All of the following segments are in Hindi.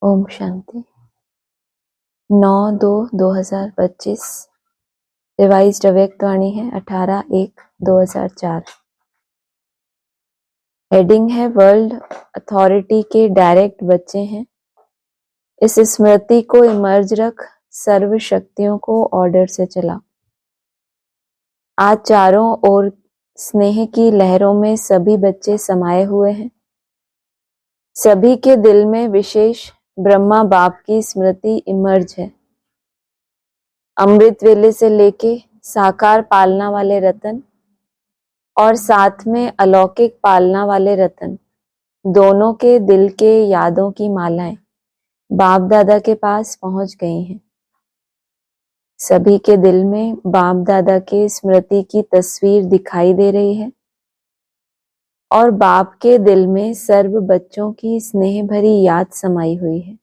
ओम शांति। 9/2/2025 रिवाइज्ड अव्यक्तवाणी है 18/1/2004। हेडिंग है वर्ल्ड अथॉरिटी के डायरेक्ट बच्चे हैं। इस स्मृति को इमर्ज रख सर्व शक्तियों को ऑर्डर से चला। आज चारों ओर स्नेह की लहरों में सभी बच्चे समाये हुए हैं। सभी के दिल में विशेष ब्रह्मा बाप की स्मृति इमर्ज है। अमृत वेले से लेके साकार पालना वाले रतन और साथ में अलौकिक पालना वाले रतन, दोनों के दिल के यादों की मालाएं बाप दादा के पास पहुंच गई हैं। सभी के दिल में बाप दादा के स्मृति की तस्वीर दिखाई दे रही है और बाप के दिल में सर्व बच्चों की स्नेह भरी याद समाई हुई है।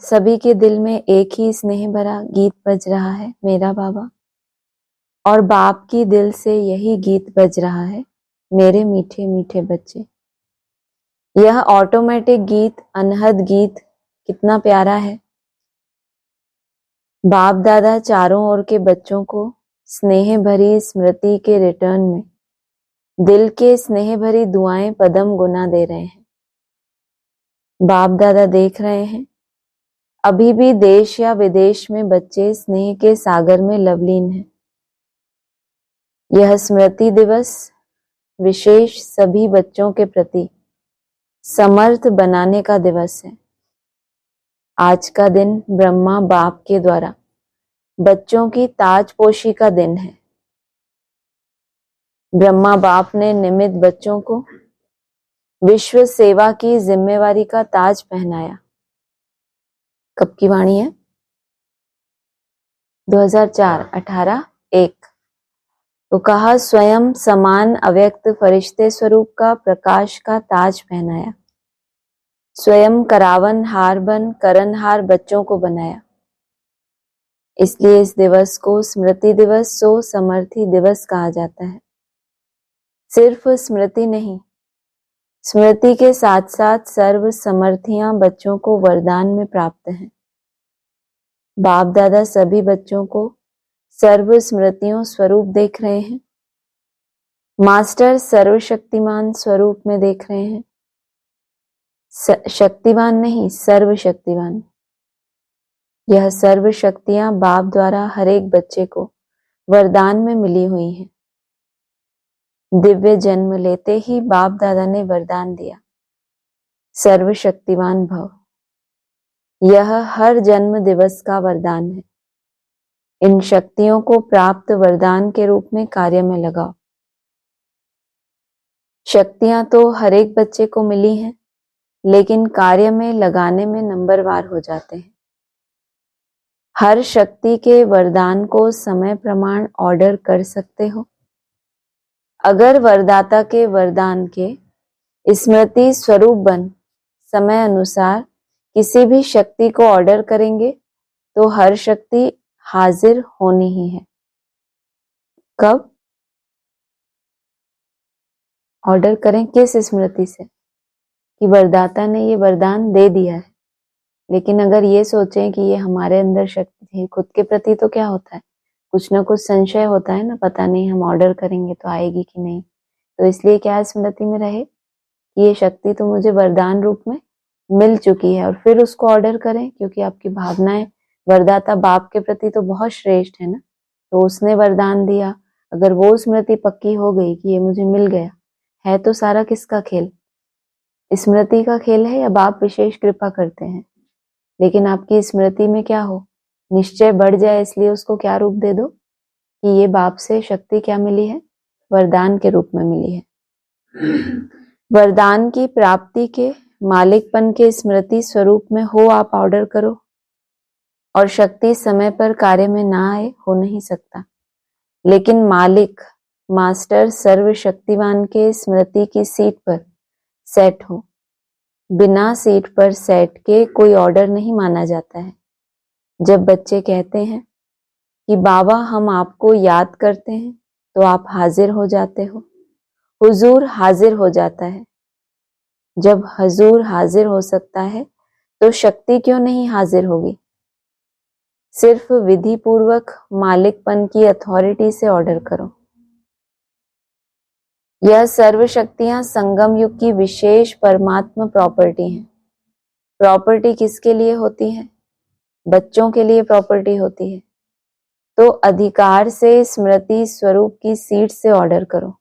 सभी के दिल में एक ही स्नेह भरा गीत बज रहा है, मेरा बाबा। और बाप की दिल से यही गीत बज रहा है, मेरे मीठे मीठे बच्चे। यह ऑटोमेटिक गीत, अनहद गीत कितना प्यारा है। बाप दादा चारों ओर के बच्चों को स्नेह भरी स्मृति के रिटर्न में दिल के स्नेह भरी दुआएं पदम गुना दे रहे हैं। बाप दादा देख रहे हैं, अभी भी देश या विदेश में बच्चे स्नेह के सागर में लवलीन हैं। यह स्मृति दिवस विशेष सभी बच्चों के प्रति समर्थ बनाने का दिवस है। आज का दिन ब्रह्मा बाप के द्वारा बच्चों की ताजपोशी का दिन है। ब्रह्मा बाप ने निमित्त बच्चों को विश्व सेवा की जिम्मेवारी का ताज पहनाया। कब की वाणी है? 2004 18/1। तो कहा, स्वयं समान अव्यक्त फरिश्ते स्वरूप का प्रकाश का ताज पहनाया। स्वयं करावन हार बन करनहार बच्चों को बनाया। इसलिए इस दिवस को स्मृति दिवस सो समर्थी दिवस कहा जाता है। सिर्फ स्मृति नहीं, स्मृति के साथ साथ सर्व समर्थियां बच्चों को वरदान में प्राप्त हैं। बाप दादा सभी बच्चों को सर्व स्मृतियों स्वरूप देख रहे हैं। मास्टर सर्वशक्तिमान स्वरूप में देख रहे हैं। शक्तिवान नहीं, सर्वशक्तिवान। यह सर्व शक्तियां बाप द्वारा हर एक बच्चे को वरदान में मिली हुई हैं। दिव्य जन्म लेते ही बाप दादा ने वरदान दिया, सर्वशक्तिवान भव। यह हर जन्म दिवस का वरदान है। इन शक्तियों को प्राप्त वरदान के रूप में कार्य में लगाओ। शक्तियां तो हर एक बच्चे को मिली हैं, लेकिन कार्य में लगाने में नंबरवार हो जाते हैं। हर शक्ति के वरदान को समय प्रमाण ऑर्डर कर सकते हो। अगर वरदाता के वरदान के स्मृति स्वरूप बन समय अनुसार किसी भी शक्ति को ऑर्डर करेंगे तो हर शक्ति हाजिर होनी ही है। कब ऑर्डर करें? किस स्मृति से? कि वरदाता ने ये वरदान दे दिया है। लेकिन अगर ये सोचें कि ये हमारे अंदर शक्ति है, खुद के प्रति तो क्या होता है, कुछ ना कुछ संशय होता है ना, पता नहीं हम ऑर्डर करेंगे तो आएगी कि नहीं। तो इसलिए क्या स्मृति में रहे कि ये शक्ति तो मुझे वरदान रूप में मिल चुकी है, और फिर उसको ऑर्डर करें, क्योंकि आपकी भावनाएं वरदाता बाप के प्रति तो बहुत श्रेष्ठ है ना। तो उसने वरदान दिया, अगर वो स्मृति पक्की हो गई कि ये मुझे मिल गया है, तो सारा किसका खेल? स्मृति का खेल है या बाप विशेष कृपा करते हैं? लेकिन आपकी स्मृति में क्या हो, निश्चय बढ़ जाए, इसलिए उसको क्या रूप दे दो कि ये बाप से शक्ति क्या मिली है, वरदान के रूप में मिली है। वरदान की प्राप्ति के मालिकपन के स्मृति स्वरूप में हो आप ऑर्डर करो, और शक्ति समय पर कार्य में ना आए, हो नहीं सकता। लेकिन मालिक मास्टर सर्वशक्तिवान के स्मृति की सीट पर सेट हो। बिना सीट पर सेट के कोई ऑर्डर नहीं माना जाता है। जब बच्चे कहते हैं कि बाबा हम आपको याद करते हैं, तो आप हाजिर हो जाते हो, हुजूर हाजिर हो जाता है। जब हजूर हाजिर हो सकता है तो शक्ति क्यों नहीं हाजिर होगी? सिर्फ विधि पूर्वक मालिकपन की अथॉरिटी से ऑर्डर करो। यह सर्व शक्तियां संगम युग की विशेष परमात्मा प्रॉपर्टी हैं। प्रॉपर्टी किसके लिए होती है? बच्चों के लिए प्रॉपर्टी होती है। तो अधिकार से स्मृति स्वरूप की सीट से ऑर्डर करो।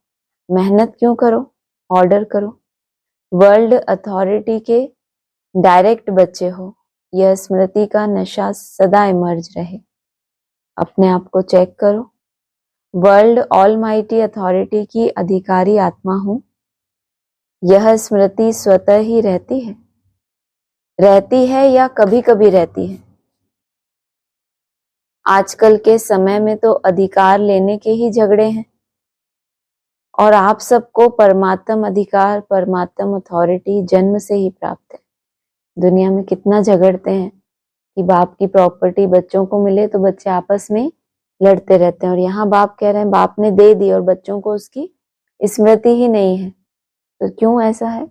मेहनत क्यों करो? ऑर्डर करो। वर्ल्ड अथॉरिटी के डायरेक्ट बच्चे हो। यह स्मृति का नशा सदा इमर्ज रहे। अपने आप को चेक करो। वर्ल्ड ऑलमाइटी अथॉरिटी की अधिकारी आत्मा हूं। यह स्मृति स्वतः ही रहती है या कभी कभी रहती है? आजकल के समय में तो अधिकार लेने के ही झगड़े हैं, और आप सबको परमात्म अधिकार, परमात्म अथॉरिटी जन्म से ही प्राप्त है। दुनिया में कितना झगड़ते हैं कि बाप की प्रॉपर्टी बच्चों को मिले तो बच्चे आपस में लड़ते रहते हैं, और यहाँ बाप कह रहे हैं बाप ने दे दी और बच्चों को उसकी स्मृति ही नहीं है। तो क्यों ऐसा है?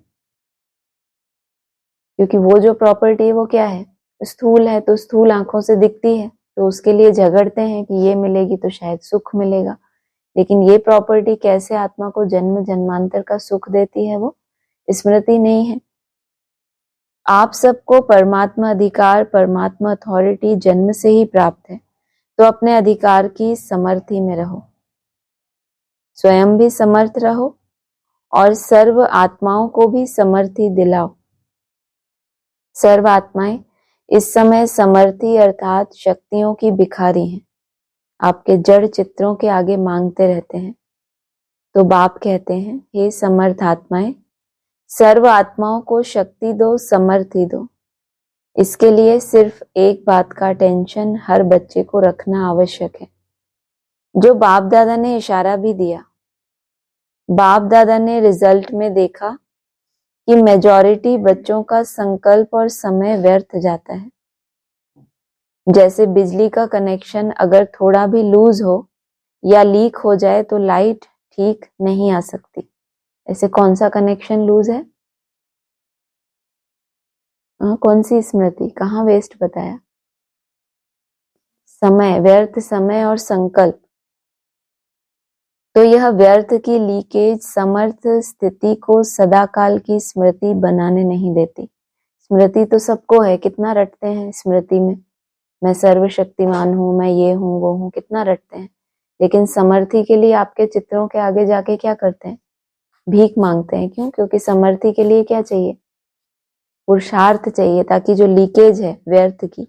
क्योंकि वो जो प्रॉपर्टी है वो क्या है? स्थूल है, तो स्थूल आंखों से दिखती है, तो उसके लिए झगड़ते हैं कि ये मिलेगी तो शायद सुख मिलेगा। लेकिन ये प्रॉपर्टी कैसे आत्मा को जन्म जन्मांतर का सुख देती है? वो स्मृति नहीं है। आप सबको परमात्मा अधिकार, परमात्मा अथॉरिटी जन्म से ही प्राप्त है, तो अपने अधिकार की समर्थी में रहो, स्वयं भी समर्थ रहो और सर्व आत्माओं को भी समर्थी दिलाओ। सर्व आत्माएं इस समय समर्थी अर्थात शक्तियों की भिखारी हैं, आपके जड़ चित्रों के आगे मांगते रहते हैं। तो बाप कहते हैं, हे समर्थ आत्माएं, सर्व आत्माओं को शक्ति दो, समर्थी दो। इसके लिए सिर्फ एक बात का टेंशन हर बच्चे को रखना आवश्यक है, जो बाप दादा ने इशारा भी दिया। बाप दादा ने रिजल्ट में देखा कि मेजॉरिटी बच्चों का संकल्प और समय व्यर्थ जाता है। जैसे बिजली का कनेक्शन अगर थोड़ा भी लूज हो या लीक हो जाए तो लाइट ठीक नहीं आ सकती। ऐसे कौन सा कनेक्शन लूज है? कौन सी स्मृति? कहाँ वेस्ट बताया? समय, व्यर्थ समय और संकल्प। तो यह व्यर्थ की लीकेज समर्थ स्थिति को सदाकाल की स्मृति बनाने नहीं देती। स्मृति तो सबको है, कितना रटते हैं स्मृति में, मैं सर्वशक्तिमान हूं, मैं ये हूं वो हूं, कितना रटते हैं। लेकिन समर्थी के लिए आपके चित्रों के आगे जाके क्या करते हैं? भीख मांगते हैं। क्यों? क्योंकि समर्थी के लिए क्या चाहिए? पुरुषार्थ चाहिए, ताकि जो लीकेज है व्यर्थ की,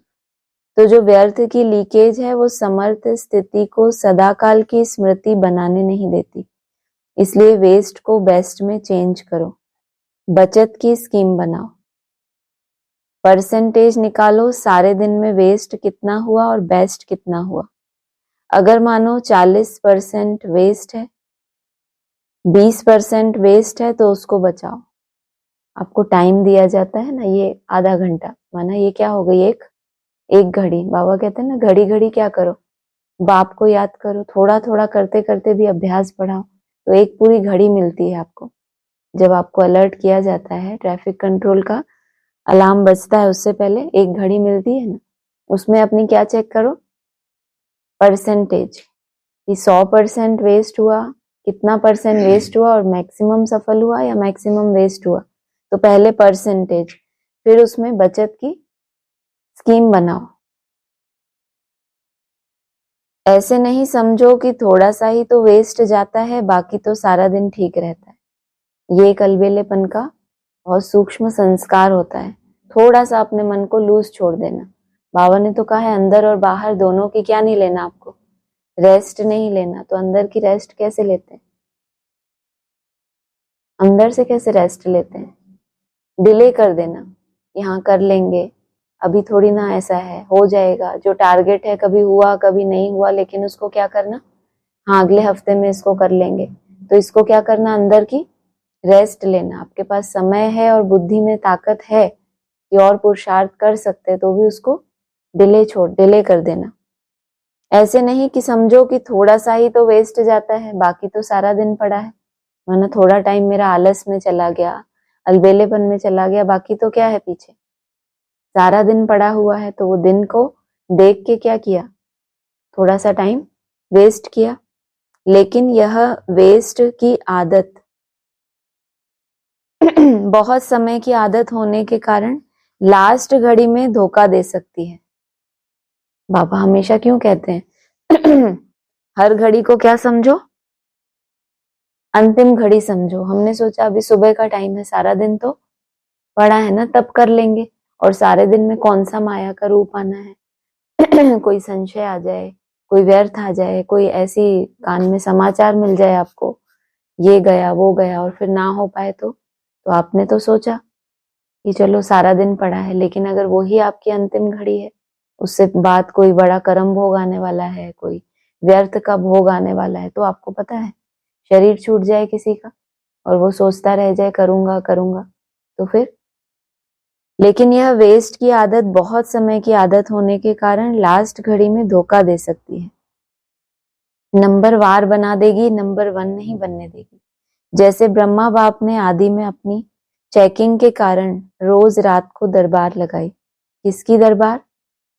तो जो व्यर्थ की लीकेज है वो समर्थ स्थिति को सदाकाल की स्मृति बनाने नहीं देती। इसलिए वेस्ट को बेस्ट में चेंज करो, बचत की स्कीम बनाओ, परसेंटेज निकालो, सारे दिन में वेस्ट कितना हुआ और बेस्ट कितना हुआ। अगर मानो 40% वेस्ट है, 20% वेस्ट है, तो उसको बचाओ। आपको टाइम दिया जाता है ना, ये आधा घंटा, माना ये क्या हो गई, एक घड़ी। बाबा कहते हैं ना, घड़ी घड़ी क्या करो, बाप को याद करो। थोड़ा थोड़ा करते करते भी अभ्यास बढ़ाओ तो एक पूरी घड़ी मिलती है आपको। जब आपको अलर्ट किया जाता है, ट्रैफिक कंट्रोल का अलार्म बजता है, उससे पहले एक घड़ी मिलती है ना, उसमें अपनी क्या चेक करो? परसेंटेज, कि 100% वेस्ट हुआ, कितना परसेंट वेस्ट हुआ, और मैक्सिमम सफल हुआ या मैक्सिमम वेस्ट हुआ। तो पहले परसेंटेज, फिर उसमें बचत की स्कीम बनाओ। ऐसे नहीं समझो कि थोड़ा सा ही तो वेस्ट जाता है, बाकी तो सारा दिन ठीक रहता है। ये एक अलबेलेपन का बहुत सूक्ष्म संस्कार होता है। थोड़ा सा अपने मन को लूज छोड़ देना। बाबा ने तो कहा है अंदर और बाहर दोनों की क्या नहीं लेना, आपको रेस्ट नहीं लेना। तो अंदर की रेस्ट कैसे लेते हैं? अंदर से कैसे रेस्ट लेते हैं? डिले कर देना, यहाँ कर लेंगे, अभी थोड़ी ना ऐसा है, हो जाएगा। जो टारगेट है कभी हुआ कभी नहीं हुआ, लेकिन उसको क्या करना, हाँ अगले हफ्ते में इसको कर लेंगे। तो इसको क्या करना, अंदर की रेस्ट लेना। आपके पास समय है और बुद्धि में ताकत है कि और पुरुषार्थ कर सकते हैं, तो भी उसको डिले कर देना। ऐसे नहीं कि समझो कि थोड़ा सा ही तो वेस्ट जाता है, बाकी तो सारा दिन पड़ा है। माना थोड़ा टाइम मेरा आलस में चला गया, अलबेलेपन में चला गया, बाकी तो क्या है पीछे, सारा दिन पड़ा हुआ है। तो वो दिन को देख के क्या किया, थोड़ा सा टाइम वेस्ट किया। लेकिन यह वेस्ट की आदत बहुत समय की आदत होने के कारण लास्ट घड़ी में धोखा दे सकती है। बाबा हमेशा क्यों कहते हैं हर घड़ी को क्या समझो, अंतिम घड़ी समझो। हमने सोचा अभी सुबह का टाइम है, सारा दिन तो पड़ा है ना, तब कर लेंगे। और सारे दिन में कौन सा माया का रूप आना है कोई संशय आ जाए, कोई व्यर्थ आ जाए, कोई ऐसी कान में समाचार मिल जाए आपको, ये गया वो गया, और फिर ना हो पाए तो आपने तो सोचा कि चलो सारा दिन पड़ा है, लेकिन अगर वो ही आपकी अंतिम घड़ी है, उससे बाद कोई बड़ा कर्म भोग आने वाला है, कोई व्यर्थ का भोग आने वाला है, तो आपको पता है शरीर छूट जाए किसी का और वो सोचता रह जाए करूंगा करूंगा, तो फिर। लेकिन यह वेस्ट की आदत बहुत समय की आदत होने के कारण लास्ट घड़ी में धोखा दे सकती है, नंबर वार बना देगी, नंबर 1 नहीं बनने देगी। जैसे ब्रह्मा बाप ने आदि में अपनी चेकिंग के कारण रोज रात को दरबार लगाई। किसकी दरबार?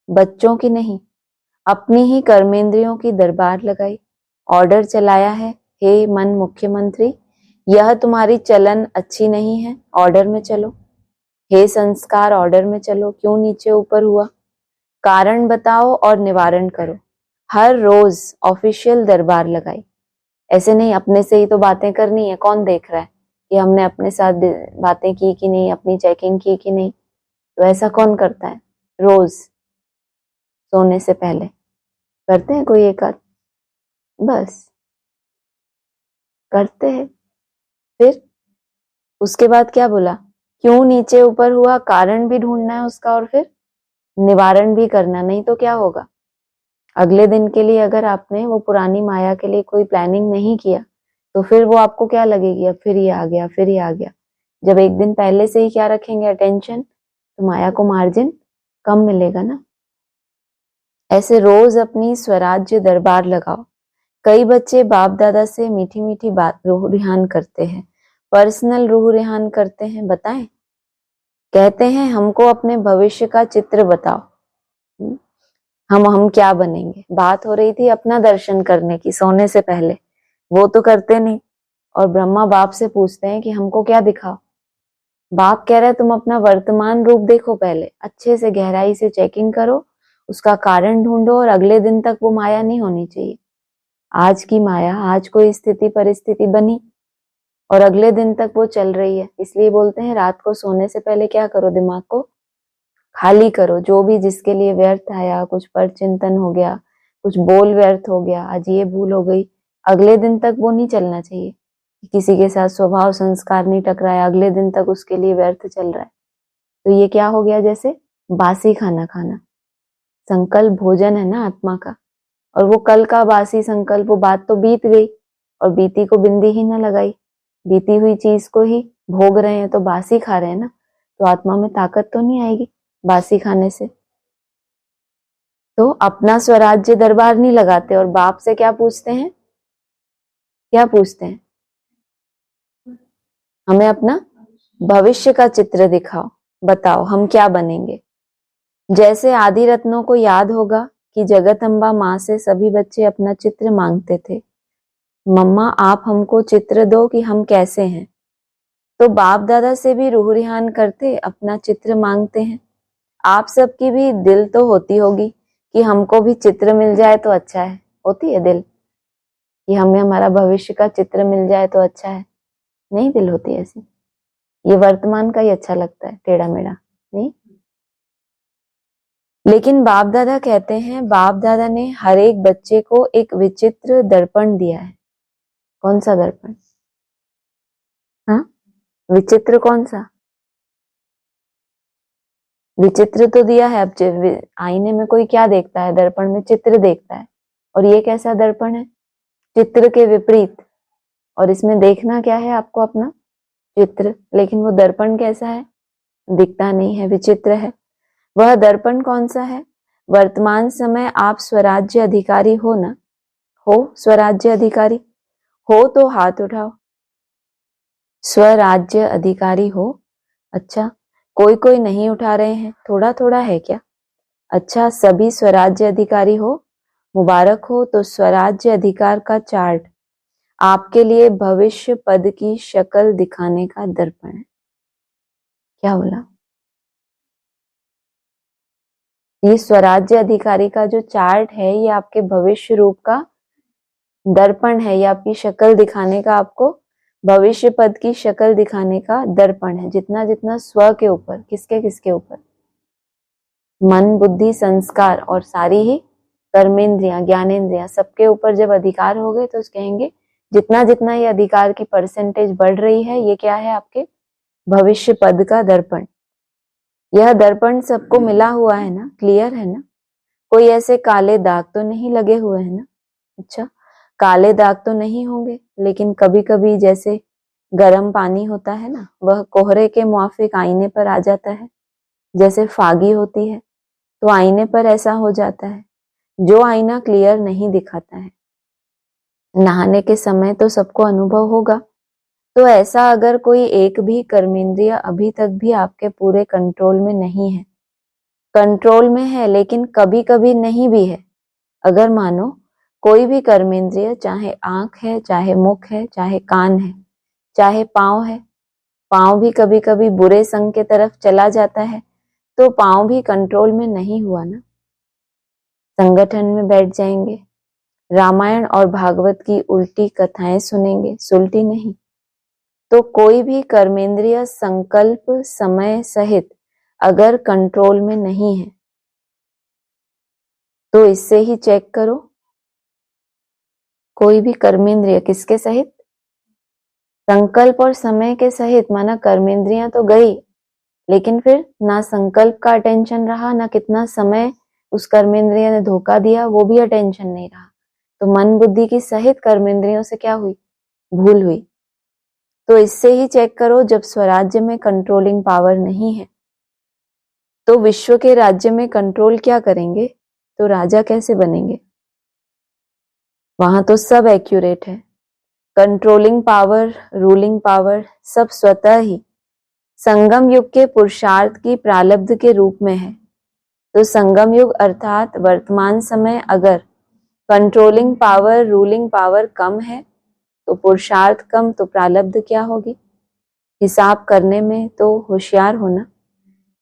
बच्चों की नहीं, अपनी ही कर्मेंद्रियों की दरबार लगाई। ऑर्डर चलाया है, हे मन मुख्यमंत्री, यह तुम्हारी चलन अच्छी नहीं है, ऑर्डर में चलो। हे संस्कार, ऑर्डर में चलो, क्यों नीचे ऊपर हुआ, कारण बताओ और निवारण करो। हर रोज ऑफिशियल दरबार लगाई। ऐसे नहीं अपने से ही तो बातें करनी है, कौन देख रहा है कि हमने अपने साथ बातें की कि नहीं, अपनी चेकिंग की कि नहीं, तो ऐसा कौन करता है? रोज सोने से पहले करते हैं कोई एक आध, बस करते हैं। फिर उसके बाद क्या बोला, क्यों नीचे ऊपर हुआ, कारण भी ढूंढना है उसका और फिर निवारण भी करना, नहीं तो क्या होगा। अगले दिन के लिए अगर आपने वो पुरानी माया के लिए कोई प्लानिंग नहीं किया, तो फिर वो आपको क्या लगेगी, अब फिर ये आ गया, फिर ये आ गया। जब एक दिन पहले से ही क्या रखेंगे, अटेंशन, तो माया को मार्जिन कम मिलेगा ना। ऐसे रोज अपनी स्वराज्य दरबार लगाओ। कई बच्चे बाप दादा से मीठी मीठी बात रूह रिहान करते हैं, पर्सनल रूह रिहान करते हैं, बताएं, कहते हैं हमको अपने भविष्य का चित्र बताओ, हम क्या बनेंगे। बात हो रही थी अपना दर्शन करने की सोने से पहले, वो तो करते नहीं। और ब्रह्मा बाप से पूछते हैं कि हमको क्या दिखाओ। बाप कह रहा है तुम अपना वर्तमान रूप देखो, पहले अच्छे से गहराई से चेकिंग करो, उसका कारण ढूंढो, और अगले दिन तक वो माया नहीं होनी चाहिए। आज की माया, आज कोई स्थिति परिस्थिति बनी और अगले दिन तक वो चल रही है, इसलिए बोलते हैं रात को सोने से पहले क्या करो, दिमाग को खाली करो। जो भी जिसके लिए व्यर्थ आया, कुछ पर चिंतन हो गया, कुछ बोल व्यर्थ हो गया, आज ये भूल हो गई, अगले दिन तक वो नहीं चलना चाहिए। किसी के साथ स्वभाव संस्कार नहीं टकराया, अगले दिन तक उसके लिए व्यर्थ चल रहा है, तो ये क्या हो गया, जैसे बासी खाना खाना। संकल्प भोजन है ना आत्मा का, और वो कल का बासी संकल्प, वो बात तो बीत गई और बीती को बिंदी ही ना लगाई, बीती हुई चीज को ही भोग रहे हैं, तो बासी खा रहे हैं ना, तो आत्मा में ताकत तो नहीं आएगी बासी खाने से। तो अपना स्वराज्य दरबार नहीं लगाते और बाप से क्या पूछते हैं, क्या पूछते हैं, हमें अपना भविष्य का चित्र दिखाओ, बताओ हम क्या बनेंगे। जैसे आदि रत्नों को याद होगा कि जगत अम्बा माँ से सभी बच्चे अपना चित्र मांगते थे, मम्मा आप हमको चित्र दो कि हम कैसे हैं। तो बाप दादा से भी रूह रिहान करते अपना चित्र मांगते हैं। आप सबकी भी दिल तो होती होगी कि हमको भी चित्र मिल जाए तो अच्छा है, होती है दिल कि हमें हमारा भविष्य का चित्र मिल जाए तो अच्छा है, नहीं दिल होती ऐसी, ये वर्तमान का ही अच्छा लगता है टेढ़ा मेढ़ा, नहीं। लेकिन बाप दादा कहते हैं, बाप दादा ने हर एक बच्चे को एक विचित्र दर्पण दिया है। कौन सा दर्पण? हाँ, विचित्र कौन सा? विचित्र तो दिया है। अब आईने में कोई क्या देखता है, दर्पण में चित्र देखता है, और ये कैसा दर्पण है, चित्र के विपरीत। और इसमें देखना क्या है आपको, अपना चित्र, लेकिन वो दर्पण कैसा है, दिखता नहीं है, विचित्र है। वह दर्पण कौन सा है? वर्तमान समय आप स्वराज्य अधिकारी हो ना, हो स्वराज्य अधिकारी हो तो हाथ उठाओ। स्वराज्य अधिकारी हो। अच्छा, कोई कोई नहीं उठा रहे हैं, थोड़ा थोड़ा है क्या? अच्छा, सभी स्वराज्य अधिकारी हो, मुबारक हो। तो स्वराज्य अधिकार का चार्ट आपके लिए भविष्य पद की शक्ल दिखाने का दर्पण है। क्या बोला? ये स्वराज्य अधिकारी का जो चार्ट है ये आपके भविष्य रूप का दर्पण है, ये आपकी शक्ल दिखाने का, आपको भविष्य पद की शक्ल दिखाने का दर्पण है। जितना जितना स्व के ऊपर, किसके किसके ऊपर? मन, बुद्धि, संस्कार और सारी ही कर्मेंद्रियां, ज्ञानेंद्रियां, सबके ऊपर जब अधिकार हो गए तो कहेंगे जितना जितना ये अधिकार की परसेंटेज बढ़ रही है, ये क्या है? आपके भविष्य पद का दर्पण। यह दर्पण सबको मिला हुआ है ना? क्लियर है ना? कोई ऐसे काले दाग तो नहीं लगे हुए हैं ना? अच्छा, काले दाग तो नहीं होंगे, लेकिन कभी कभी जैसे गर्म पानी होता है ना, वह कोहरे के मुआफिक आईने पर आ जाता है। जैसे फागी होती है तो आईने पर ऐसा हो जाता है, जो आईना क्लियर नहीं दिखाता है। नहाने के समय तो सबको अनुभव होगा। तो ऐसा अगर कोई एक भी कर्मेंद्रिय अभी तक भी आपके पूरे कंट्रोल में नहीं है, कंट्रोल में है लेकिन कभी कभी नहीं भी है, अगर मानो कोई भी कर्मेंद्रिय, चाहे आंख है, चाहे मुख है, चाहे कान है, चाहे पांव है, पांव भी कभी कभी बुरे संग के तरफ चला जाता है, तो पांव भी कंट्रोल में नहीं हुआ ना। संगठन में बैठ जाएंगे, रामायण और भागवत की उल्टी कथाएं सुनेंगे, सुलटी नहीं। तो कोई भी कर्मेंद्रिय संकल्प समय सहित अगर कंट्रोल में नहीं है तो इससे ही चेक करो। कोई भी कर्मेंद्रिय किसके सहित? संकल्प और समय के सहित, माना कर्मेंद्रियां तो गई, लेकिन फिर ना संकल्प का अटेंशन रहा, ना कितना समय उस कर्मेंद्रिय ने धोखा दिया वो भी अटेंशन नहीं रहा। तो मन बुद्धि की सहित कर्मेंद्रियों से क्या हुई? भूल हुई। तो इससे ही चेक करो, जब स्वराज्य में कंट्रोलिंग पावर नहीं है तो विश्व के राज्य में कंट्रोल क्या करेंगे? तो राजा कैसे बनेंगे? वहां तो सब एक्यूरेट है, कंट्रोलिंग पावर, रूलिंग पावर सब स्वतः ही संगम युग के पुरुषार्थ की प्रारब्ध के रूप में है। तो संगम युग अर्थात वर्तमान समय अगर कंट्रोलिंग पावर, रूलिंग पावर कम है तो पुरुषार्थ कम, तो प्रारब्ध क्या होगी? हिसाब करने में तो होशियार होना।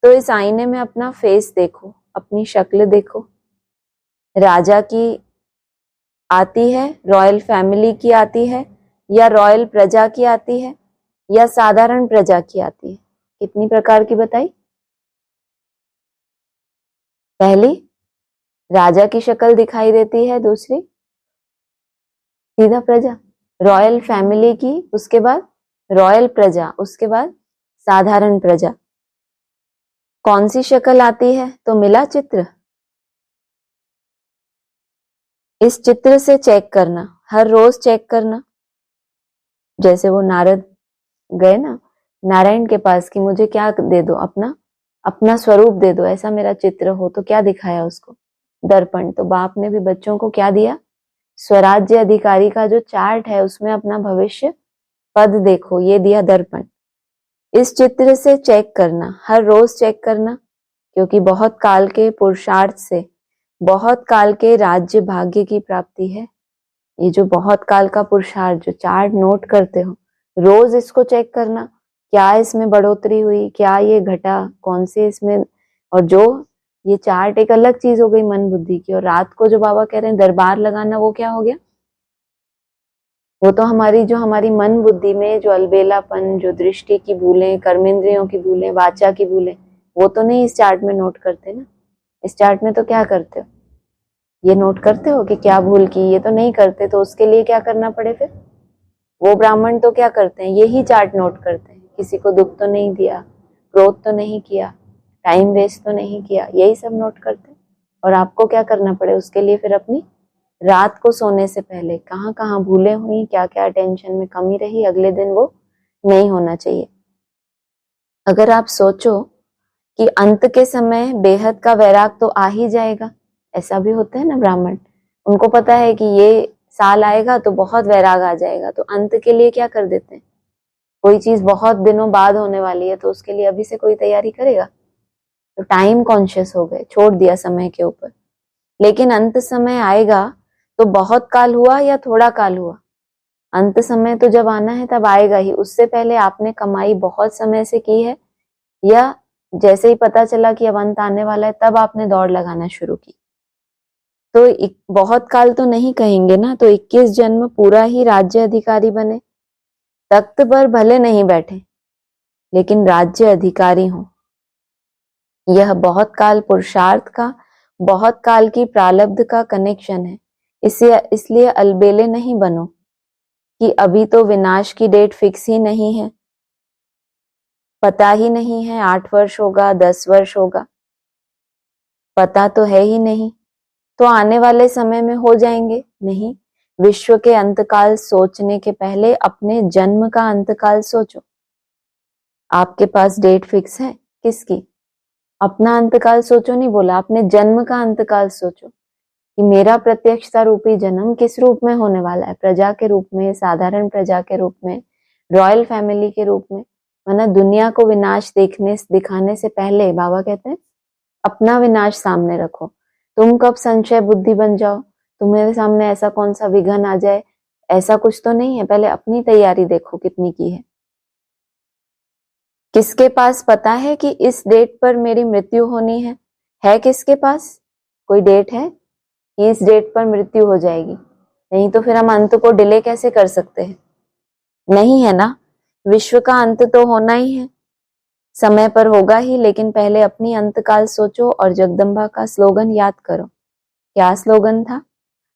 तो इस आईने में अपना फेस देखो, अपनी शक्ल देखो। राजा की आती है, रॉयल फैमिली की आती है, या रॉयल प्रजा की आती है, या साधारण प्रजा की आती है? कितनी प्रकार की बताई? पहली राजा की शक्ल दिखाई देती है, दूसरी सीधा प्रजा, रॉयल फैमिली की, उसके बाद रॉयल प्रजा, उसके बाद साधारण प्रजा। कौन सी शक्ल आती है? तो मिला चित्र। इस चित्र से चेक करना, हर रोज चेक करना। जैसे वो नारद गए ना नारायण के पास कि मुझे क्या दे दो, अपना अपना स्वरूप दे दो, ऐसा मेरा चित्र हो। तो क्या दिखाया उसको? दर्पण। तो बाप ने भी बच्चों को क्या दिया? स्वराज्य अधिकारी का जो चार्ट है उसमें अपना भविष्य पद देखो, ये दिया दर्पण। इस चित्र से चेक करना, हर रोज चेक करना, क्योंकि बहुत काल के पुरुषार्थ से बहुत काल के राज्य भाग्य की प्राप्ति है। ये जो बहुत काल का पुरुषार्थ, जो चार्ट नोट करते हो, रोज इसको चेक करना, क्या इसमें बढ़ोतरी हुई, क्या ये घटा, कौन से इसमें। और जो ये चार्ट एक अलग चीज हो गई मन बुद्धि की, और रात को जो बाबा कह रहे हैं दरबार लगाना, वो क्या हो गया? वो तो हमारी मन बुद्धि में जो अलबेलापन, जो दृष्टि की भूलें, कर्मेंद्रियों की भूलें, वाचा की भूलें, वो तो नहीं इस चार्ट में नोट करते ना। इस चार्ट में तो क्या करते हो? ये नोट करते हो कि क्या भूल की, ये तो नहीं करते। तो उसके लिए क्या करना पड़े फिर? वो ब्राह्मण तो क्या करते हैं? यही चार्ट नोट करते हैं, किसी को दुख तो नहीं दिया, क्रोध तो नहीं किया, टाइम वेस्ट तो नहीं किया, यही सब नोट करते हैं। और आपको क्या करना पड़े उसके लिए? फिर अपनी रात को सोने से पहले कहाँ कहाँ भूलें हुई, क्या क्या टेंशन में कमी रही, अगले दिन वो नहीं होना चाहिए। अगर आप सोचो कि अंत के समय बेहद का वैराग तो आ ही जाएगा, ऐसा भी होता है ना ब्राह्मण, उनको पता है कि ये साल आएगा तो बहुत वैराग आ जाएगा, तो अंत के लिए क्या कर देते हैं? कोई चीज बहुत दिनों बाद होने वाली है तो उसके लिए अभी से कोई तैयारी करेगा? तो टाइम कॉन्शियस हो गए, छोड़ दिया समय के ऊपर। लेकिन अंत समय आएगा तो बहुत काल हुआ या थोड़ा काल हुआ? अंत समय तो जब आना है तब आएगा ही। उससे पहले आपने कमाई बहुत समय से की है, या जैसे ही पता चला कि अब अंत आने वाला है तब आपने दौड़ लगाना शुरू की? तो बहुत काल तो नहीं कहेंगे ना, तो 21 जन्म पूरा ही राज्य अधिकारी बने, तख्त पर भले नहीं बैठे लेकिन राज्य अधिकारी हो। यह बहुत काल पुरुषार्थ का, बहुत काल की प्रारब्ध का कनेक्शन है। इसलिए अलबेले नहीं बनो कि अभी तो विनाश की डेट फिक्स ही नहीं है, पता ही नहीं है 8 वर्ष होगा 10 वर्ष होगा, पता तो है ही नहीं, तो आने वाले समय में हो जाएंगे। नहीं, विश्व के अंतकाल सोचने के पहले अपने जन्म का अंतकाल सोचो। आपके पास डेट फिक्स है किसकी? अपना अंतकाल सोचो नहीं बोला, अपने जन्म का अंतकाल सोचो कि मेरा प्रत्यक्षता रूपी जन्म किस रूप में होने वाला है। प्रजा के रूप में, साधारण प्रजा के रूप में, रॉयल फैमिली के रूप में। वरना दुनिया को विनाश दिखाने से पहले बाबा कहते हैं अपना विनाश सामने रखो। तुम कब संशय बुद्धि बन जाओ, तुम्हारे सामने ऐसा कौन सा विघन आ जाए, ऐसा कुछ तो नहीं है। पहले अपनी तैयारी देखो कितनी की है। किसके पास पता है कि इस डेट पर मेरी मृत्यु होनी है किसके पास कोई डेट है कि इस डेट पर मृत्यु हो जाएगी? नहीं तो फिर हम अंत को डिले कैसे कर सकते हैं? नहीं है ना, विश्व का अंत तो होना ही है, समय पर होगा ही। लेकिन पहले अपनी अंतकाल सोचो और जगदम्बा का स्लोगन याद करो। क्या स्लोगन था?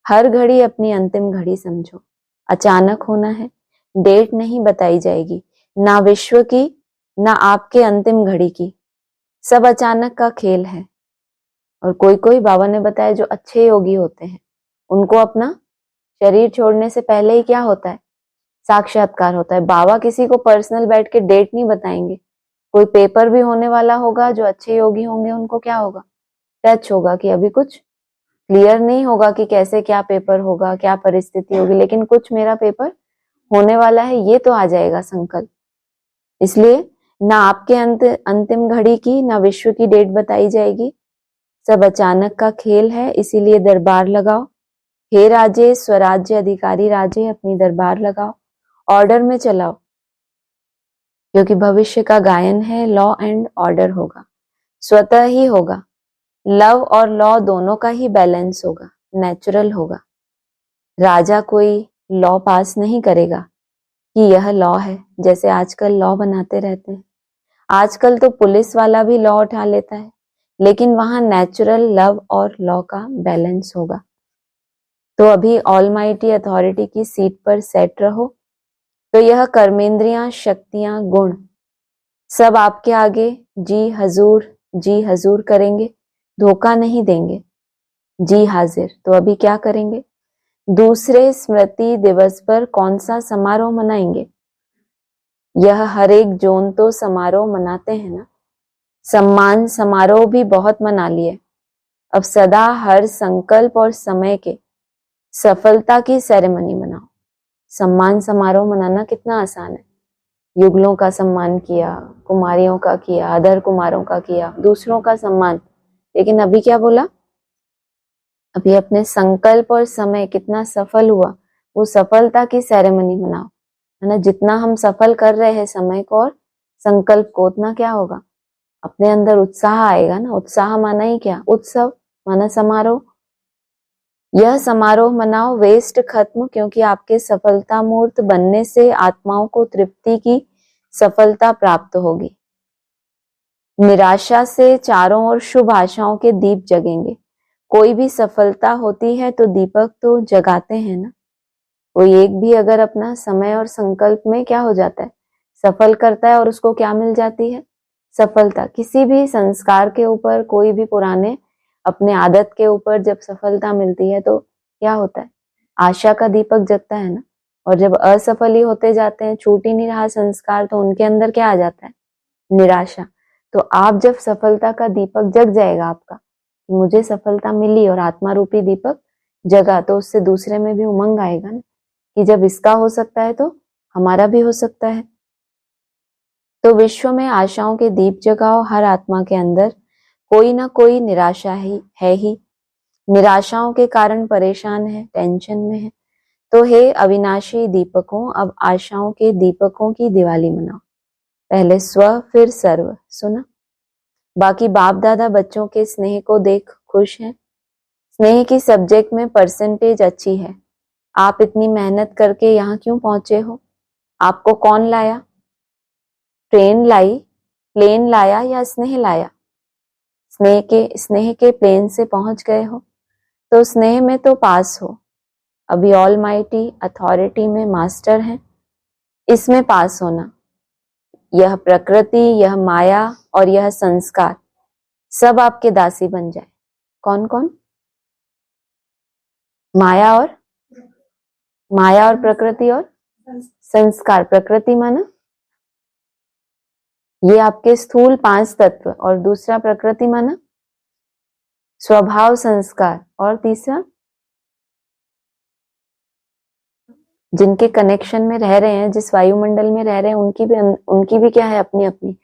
हर घड़ी अपनी अंतिम घड़ी समझो। अचानक होना है, डेट नहीं बताई जाएगी, ना विश्व की ना आपके अंतिम घड़ी की। सब अचानक का खेल है। और कोई कोई बाबा ने बताया जो अच्छे योगी होते हैं उनको अपना शरीर छोड़ने से पहले ही क्या होता है? साक्षात्कार होता है। बाबा किसी को पर्सनल बैठ के डेट नहीं बताएंगे। कोई पेपर भी होने वाला होगा, जो अच्छे योगी होंगे उनको क्या होगा? टच होगा कि अभी कुछ क्लियर नहीं होगा कि कैसे क्या पेपर होगा, क्या परिस्थिति होगी, लेकिन कुछ मेरा पेपर होने वाला है, ये तो आ जाएगा संकल्प। इसलिए ना आपके अंतिम घड़ी की ना विश्व की डेट बताई जाएगी। सब अचानक का खेल है, इसीलिए दरबार लगाओ। हे राजे, स्वराज्य अधिकारी राजे, अपनी दरबार लगाओ, ऑर्डर में चलाओ, क्योंकि भविष्य का गायन है। लॉ एंड ऑर्डर होगा, स्वतः ही होगा। लव और लॉ दोनों का ही बैलेंस होगा, नेचुरल होगा। राजा कोई लॉ पास नहीं करेगा कि यह लॉ है, जैसे आजकल लॉ बनाते रहते हैं। आजकल तो पुलिस वाला भी लॉ उठा लेता है, लेकिन वहां नेचुरल लव और लॉ का बैलेंस होगा। तो अभी ऑलमाइटी अथॉरिटी की सीट पर सेट रहो। तो यह कर्मेंद्रियां, शक्तियां, गुण सब आपके आगे जी हजूर करेंगे, धोखा नहीं देंगे, जी हाजिर। तो अभी क्या करेंगे? दूसरे स्मृति दिवस पर कौन सा समारोह मनाएंगे? यह हर एक जोन तो समारोह मनाते हैं ना। सम्मान समारोह भी बहुत मना लिए। अब सदा हर संकल्प और समय के सफलता की सेरेमनी मनाओ। सम्मान समारोह मनाना कितना आसान है। युगलों का सम्मान किया, कुमारियों का किया, अधर कुमारों का किया, दूसरों का सम्मान। लेकिन अभी क्या बोला? अभी अपने संकल्प और समय कितना सफल हुआ, वो सफलता की सेरेमनी मनाओ, है ना। जितना हम सफल कर रहे हैं समय को और संकल्प को, उतना क्या होगा? अपने अंदर उत्साह आएगा ना। उत्साह माना ही क्या? उत्सव माना समारोह। यह समारोह मनाओ, वेस्ट खत्म, क्योंकि आपके सफलता मूर्त बनने से आत्माओं को तृप्ति की सफलता प्राप्त होगी। निराशा से चारों ओर शुभ आशाओं के दीप जगेंगे। कोई भी सफलता होती है तो दीपक तो जगाते हैं ना। कोई एक भी अगर अपना समय और संकल्प में क्या हो जाता है, सफल करता है, और उसको क्या मिल जाती है? सफलता। किसी भी संस्कार के ऊपर, कोई भी पुराने अपने आदत के ऊपर जब सफलता मिलती है तो क्या होता है? आशा का दीपक जगता है ना। और जब असफल ही होते जाते हैं, छूट ही नहीं रहा संस्कार, तो उनके अंदर क्या आ जाता है? निराशा। तो आप जब सफलता का दीपक जग जाएगा आपका, मुझे सफलता मिली और आत्मा रूपी दीपक जगा, तो उससे दूसरे में भी उमंग आएगा ना कि जब इसका हो सकता है तो हमारा भी हो सकता है। तो विश्व में आशाओं के दीप जगाओ। हर आत्मा के अंदर कोई ना कोई निराशा ही। निराशाओं के कारण परेशान है, टेंशन में है। तो हे अविनाशी दीपकों, अब आशाओं के दीपकों की दिवाली मनाओ। पहले स्व फिर सर्व। सुना? बाकी बाप दादा बच्चों के स्नेह को देख खुश हैं। स्नेह की सब्जेक्ट में परसेंटेज अच्छी है। आप इतनी मेहनत करके यहाँ क्यों पहुंचे हो? आपको कौन लाया? ट्रेन लाई, प्लेन लाया या स्नेह लाया? स्नेह के प्लेन से पहुंच गए हो तो स्नेह में तो पास हो। अभी ऑल माइटी अथॉरिटी में मास्टर हैं, इसमें पास होना। यह प्रकृति, यह माया और यह संस्कार सब आपके दासी बन जाए। कौन कौन? माया और प्रकृति और संस्कार। प्रकृति माना ये आपके स्थूल 5 तत्व, और दूसरा प्रकृति माना स्वभाव संस्कार, और तीसरा जिनके कनेक्शन में रह रहे हैं, जिस वायुमंडल में रह रहे हैं, उनकी भी क्या है? अपनी अपनी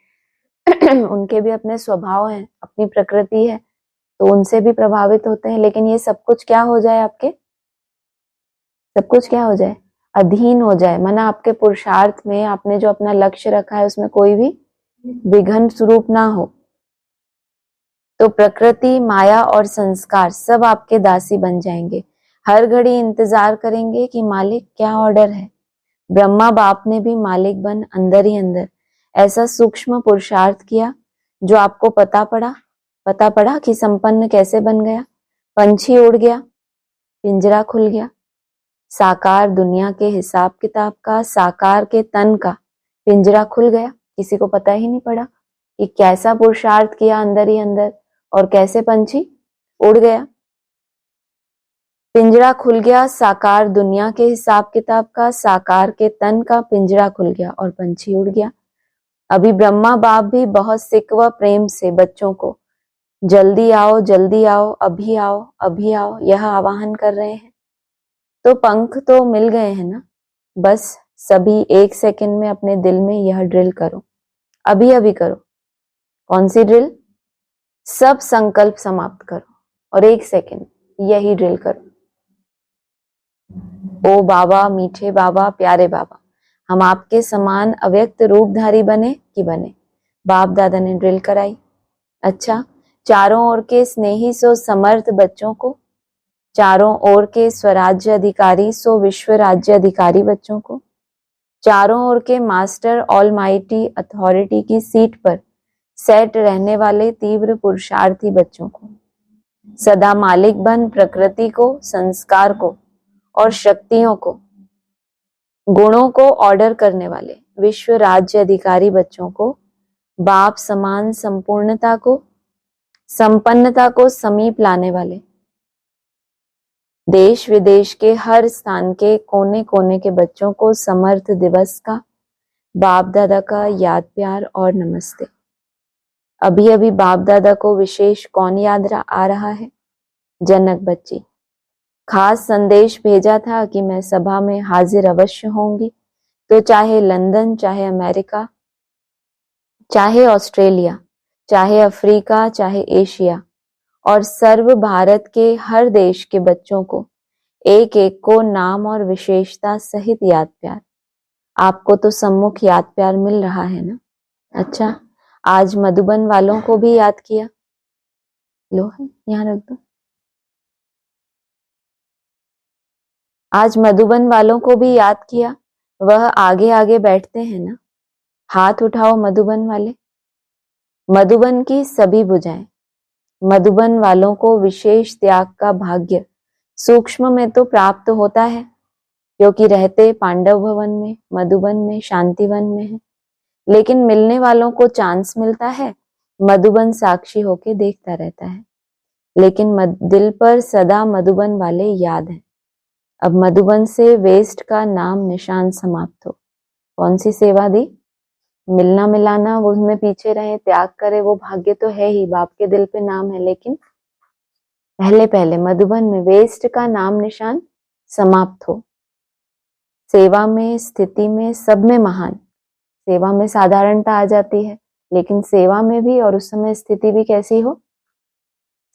उनके भी अपने स्वभाव हैं, अपनी प्रकृति है, तो उनसे भी प्रभावित होते हैं। लेकिन ये सब कुछ क्या हो जाए? आपके सब कुछ क्या हो जाए? अधीन हो जाए। माना आपके पुरुषार्थ में आपने जो अपना लक्ष्य रखा है उसमें कोई भी विघ्न स्वरूप ना हो। तो प्रकृति, माया और संस्कार सब आपके दासी बन जाएंगे। हर घड़ी इंतजार करेंगे कि मालिक क्या ऑर्डर है। ब्रह्मा बाप ने भी मालिक बन अंदर ही अंदर ऐसा सूक्ष्म पुरुषार्थ किया जो आपको पता पड़ा कि संपन्न कैसे बन गया। पंछी उड़ गया, पिंजरा खुल गया। साकार दुनिया के हिसाब किताब का, साकार के तन का पिंजरा खुल गया। किसी को पता ही नहीं पड़ा कि कैसा पुरुषार्थ किया अंदर ही अंदर और कैसे पंछी उड़ गया। पिंजरा खुल गया, साकार दुनिया के हिसाब किताब का, साकार के तन का पिंजरा खुल गया और पंछी उड़ गया। अभी ब्रह्मा बाप भी बहुत सिक व प्रेम से बच्चों को जल्दी आओ, अभी आओ, अभी आओ यह आवाहन कर रहे हैं। तो पंख तो मिल गए हैं ना, बस सभी 1 सेकंड में अपने दिल में यह ड्रिल करो, अभी अभी करो। कौन सी ड्रिल? सब संकल्प समाप्त करो और 1 सेकंड यही ड्रिल करो। ओ बाबा, मीठे बाबा, प्यारे बाबा, हम आपके समान अव्यक्त रूपधारी बने कि बने? बाप दादा ने ड्रिल कराई। अच्छा, चारों ओर के स्नेही सो समर्थ बच्चों को, चारों ओर के स्वराज्य अधिकारी सो विश्व राज्य अधिकारी बच्चों को, चारों ओर के मास्टर ऑलमाइटी अथॉरिटी की सीट पर सेट रहने वाले तीव्र पुरुषार्थी बच्चों को, सदा मालिक बन प्रकृति को, संस्कार को और शक्तियों को, गुणों को ऑर्डर करने वाले विश्व राज्य अधिकारी बच्चों को, बाप समान संपूर्णता को, संपन्नता को समीप लाने वाले देश विदेश के हर स्थान के कोने कोने के बच्चों को समर्थ दिवस का बाप दादा का याद प्यार और नमस्ते। अभी अभी बाप दादा को विशेष कौन याद आ रहा है? जनक बच्ची। खास संदेश भेजा था कि मैं सभा में हाजिर अवश्य होंगी, तो चाहे लंदन, चाहे अमेरिका, चाहे ऑस्ट्रेलिया, चाहे अफ्रीका, चाहे एशिया और सर्व भारत के हर देश के बच्चों को एक एक को नाम और विशेषता सहित याद प्यार। आपको तो सम्मुख याद प्यार मिल रहा है ना? अच्छा, आज मधुबन वालों को भी याद किया। लो यहाँ रख दो। आज मधुबन वालों को भी याद किया। वह आगे आगे बैठते हैं ना? हाथ उठाओ मधुबन वाले। मधुबन की सभी भुजाएं। मधुबन वालों को विशेष त्याग का भाग्य सूक्ष्म में तो प्राप्त होता है, क्योंकि रहते पांडव भवन में, मधुबन में, शांतिवन में है। लेकिन मिलने वालों को चांस मिलता है, मधुबन साक्षी होके देखता रहता है। लेकिन दिल पर सदा मधुबन वाले याद हैं। अब मधुबन से वेस्ट का नाम निशान समाप्त हो। कौन सी सेवा दी? मिलना मिलाना, वो उसमें पीछे रहे, त्याग करे, वो भाग्य तो है ही, बाप के दिल पे नाम है। लेकिन पहले पहले मधुबन में वेस्ट का नाम निशान समाप्त हो। सेवा में, स्थिति में, सब में महान सेवा में साधारणता आ जाती है, लेकिन सेवा में भी और उस समय स्थिति भी कैसी हो,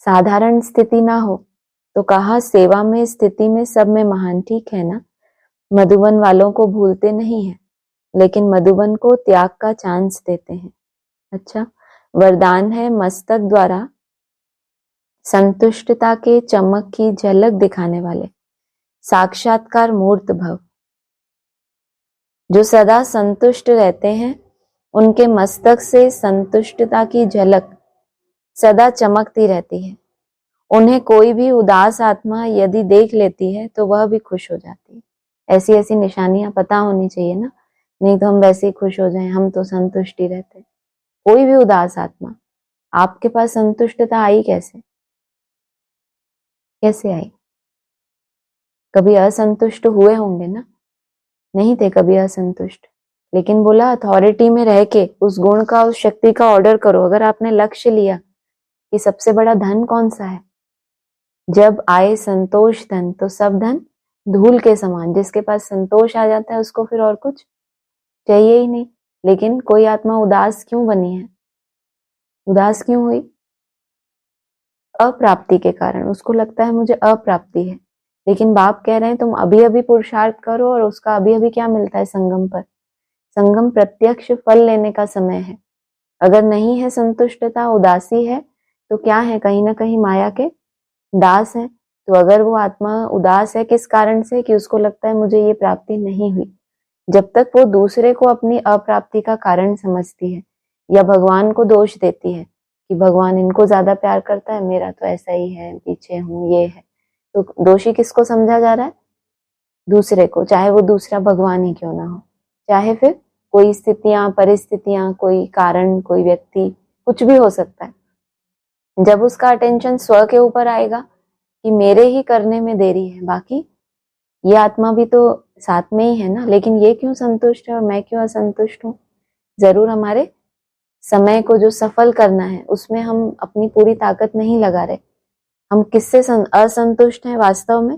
साधारण स्थिति ना हो। तो कहा सेवा में स्थिति में सब में महान, ठीक है ना। मधुबन वालों को भूलते नहीं है, लेकिन मधुबन को त्याग का चांस देते हैं। अच्छा, वरदान है मस्तक द्वारा संतुष्टता के चमक की झलक दिखाने वाले साक्षात्कार मूर्त भव। जो सदा संतुष्ट रहते हैं, उनके मस्तक से संतुष्टता की झलक सदा चमकती रहती है। उन्हें कोई भी उदास आत्मा यदि देख लेती है तो वह भी खुश हो जाती है। ऐसी ऐसी निशानियां पता होनी चाहिए ना, नहीं तो हम वैसे ही खुश हो जाएं, हम तो संतुष्ट ही रहते हैं। कोई भी उदास आत्मा, आपके पास संतुष्टता आई कैसे, कैसे आई? कभी असंतुष्ट हुए होंगे ना, नहीं थे कभी असंतुष्ट, लेकिन बोला अथॉरिटी में रह के उस गुण का, उस शक्ति का ऑर्डर करो। अगर आपने लक्ष्य लिया कि सबसे बड़ा धन कौन सा है, जब आए संतोष धन तो सब धन धूल के समान। जिसके पास संतोष आ जाता है उसको फिर और कुछ चाहिए ही नहीं। लेकिन कोई आत्मा उदास क्यों बनी है, उदास क्यों हुई? अप्राप्ति के कारण। उसको लगता है मुझे अप्राप्ति है, लेकिन बाप कह रहे हैं तुम अभी अभी पुरुषार्थ करो और उसका अभी अभी क्या मिलता है संगम पर। संगम प्रत्यक्ष फल लेने का समय है। अगर नहीं है संतुष्टता, उदासी है, तो क्या है, कहीं ना कहीं माया के दास है। तो अगर वो आत्मा उदास है किस कारण से, कि उसको लगता है मुझे ये प्राप्ति नहीं हुई, जब तक वो दूसरे को अपनी अप्राप्ति का कारण समझती है या भगवान को दोष देती है कि भगवान इनको ज्यादा प्यार करता है, मेरा तो ऐसा ही है, पीछे हूँ, ये है, तो दोषी किसको समझा जा रहा है? दूसरे को, चाहे वो दूसरा भगवान ही क्यों ना हो, चाहे फिर कोई स्थितियां, परिस्थितियां, कोई कारण, कोई व्यक्ति, कुछ भी हो सकता है। जब उसका अटेंशन स्व के ऊपर आएगा कि मेरे ही करने में देरी है, बाकी ये आत्मा भी तो साथ में ही है ना, लेकिन ये क्यों संतुष्ट है और मैं क्यों असंतुष्ट हूँ। जरूर हमारे समय को जो सफल करना है उसमें हम अपनी पूरी ताकत नहीं लगा रहे। हम किससे असंतुष्ट हैं वास्तव में?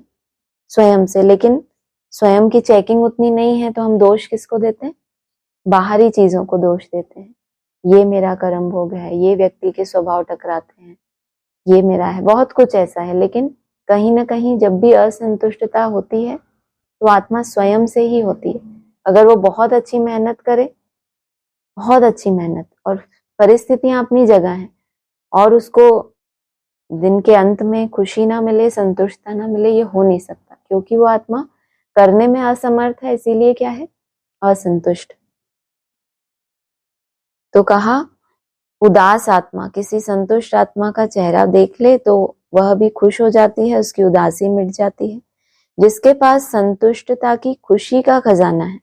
स्वयं से। लेकिन स्वयं की चेकिंग उतनी नहीं है तो हम दोष किसको देते हैं? बाहरी चीजों को दोष देते हैं। ये मेरा कर्म भोग है, ये व्यक्ति के स्वभाव टकराते हैं, ये मेरा है, बहुत कुछ ऐसा है। लेकिन कहीं ना कहीं जब भी असंतुष्टता होती है तो आत्मा स्वयं से ही होती है। अगर वो बहुत अच्छी मेहनत करे, बहुत अच्छी मेहनत, और परिस्थितियां अपनी जगह हैं, और उसको दिन के अंत में खुशी ना मिले, संतुष्टता ना मिले, ये हो नहीं सकता, क्योंकि वो आत्मा करने में असमर्थ है, इसीलिए क्या है, असंतुष्ट। तो कहा उदास आत्मा किसी संतुष्ट आत्मा का चेहरा देख ले तो वह भी खुश हो जाती है, उसकी उदासी मिट जाती है। जिसके पास संतुष्टता की खुशी का खजाना है,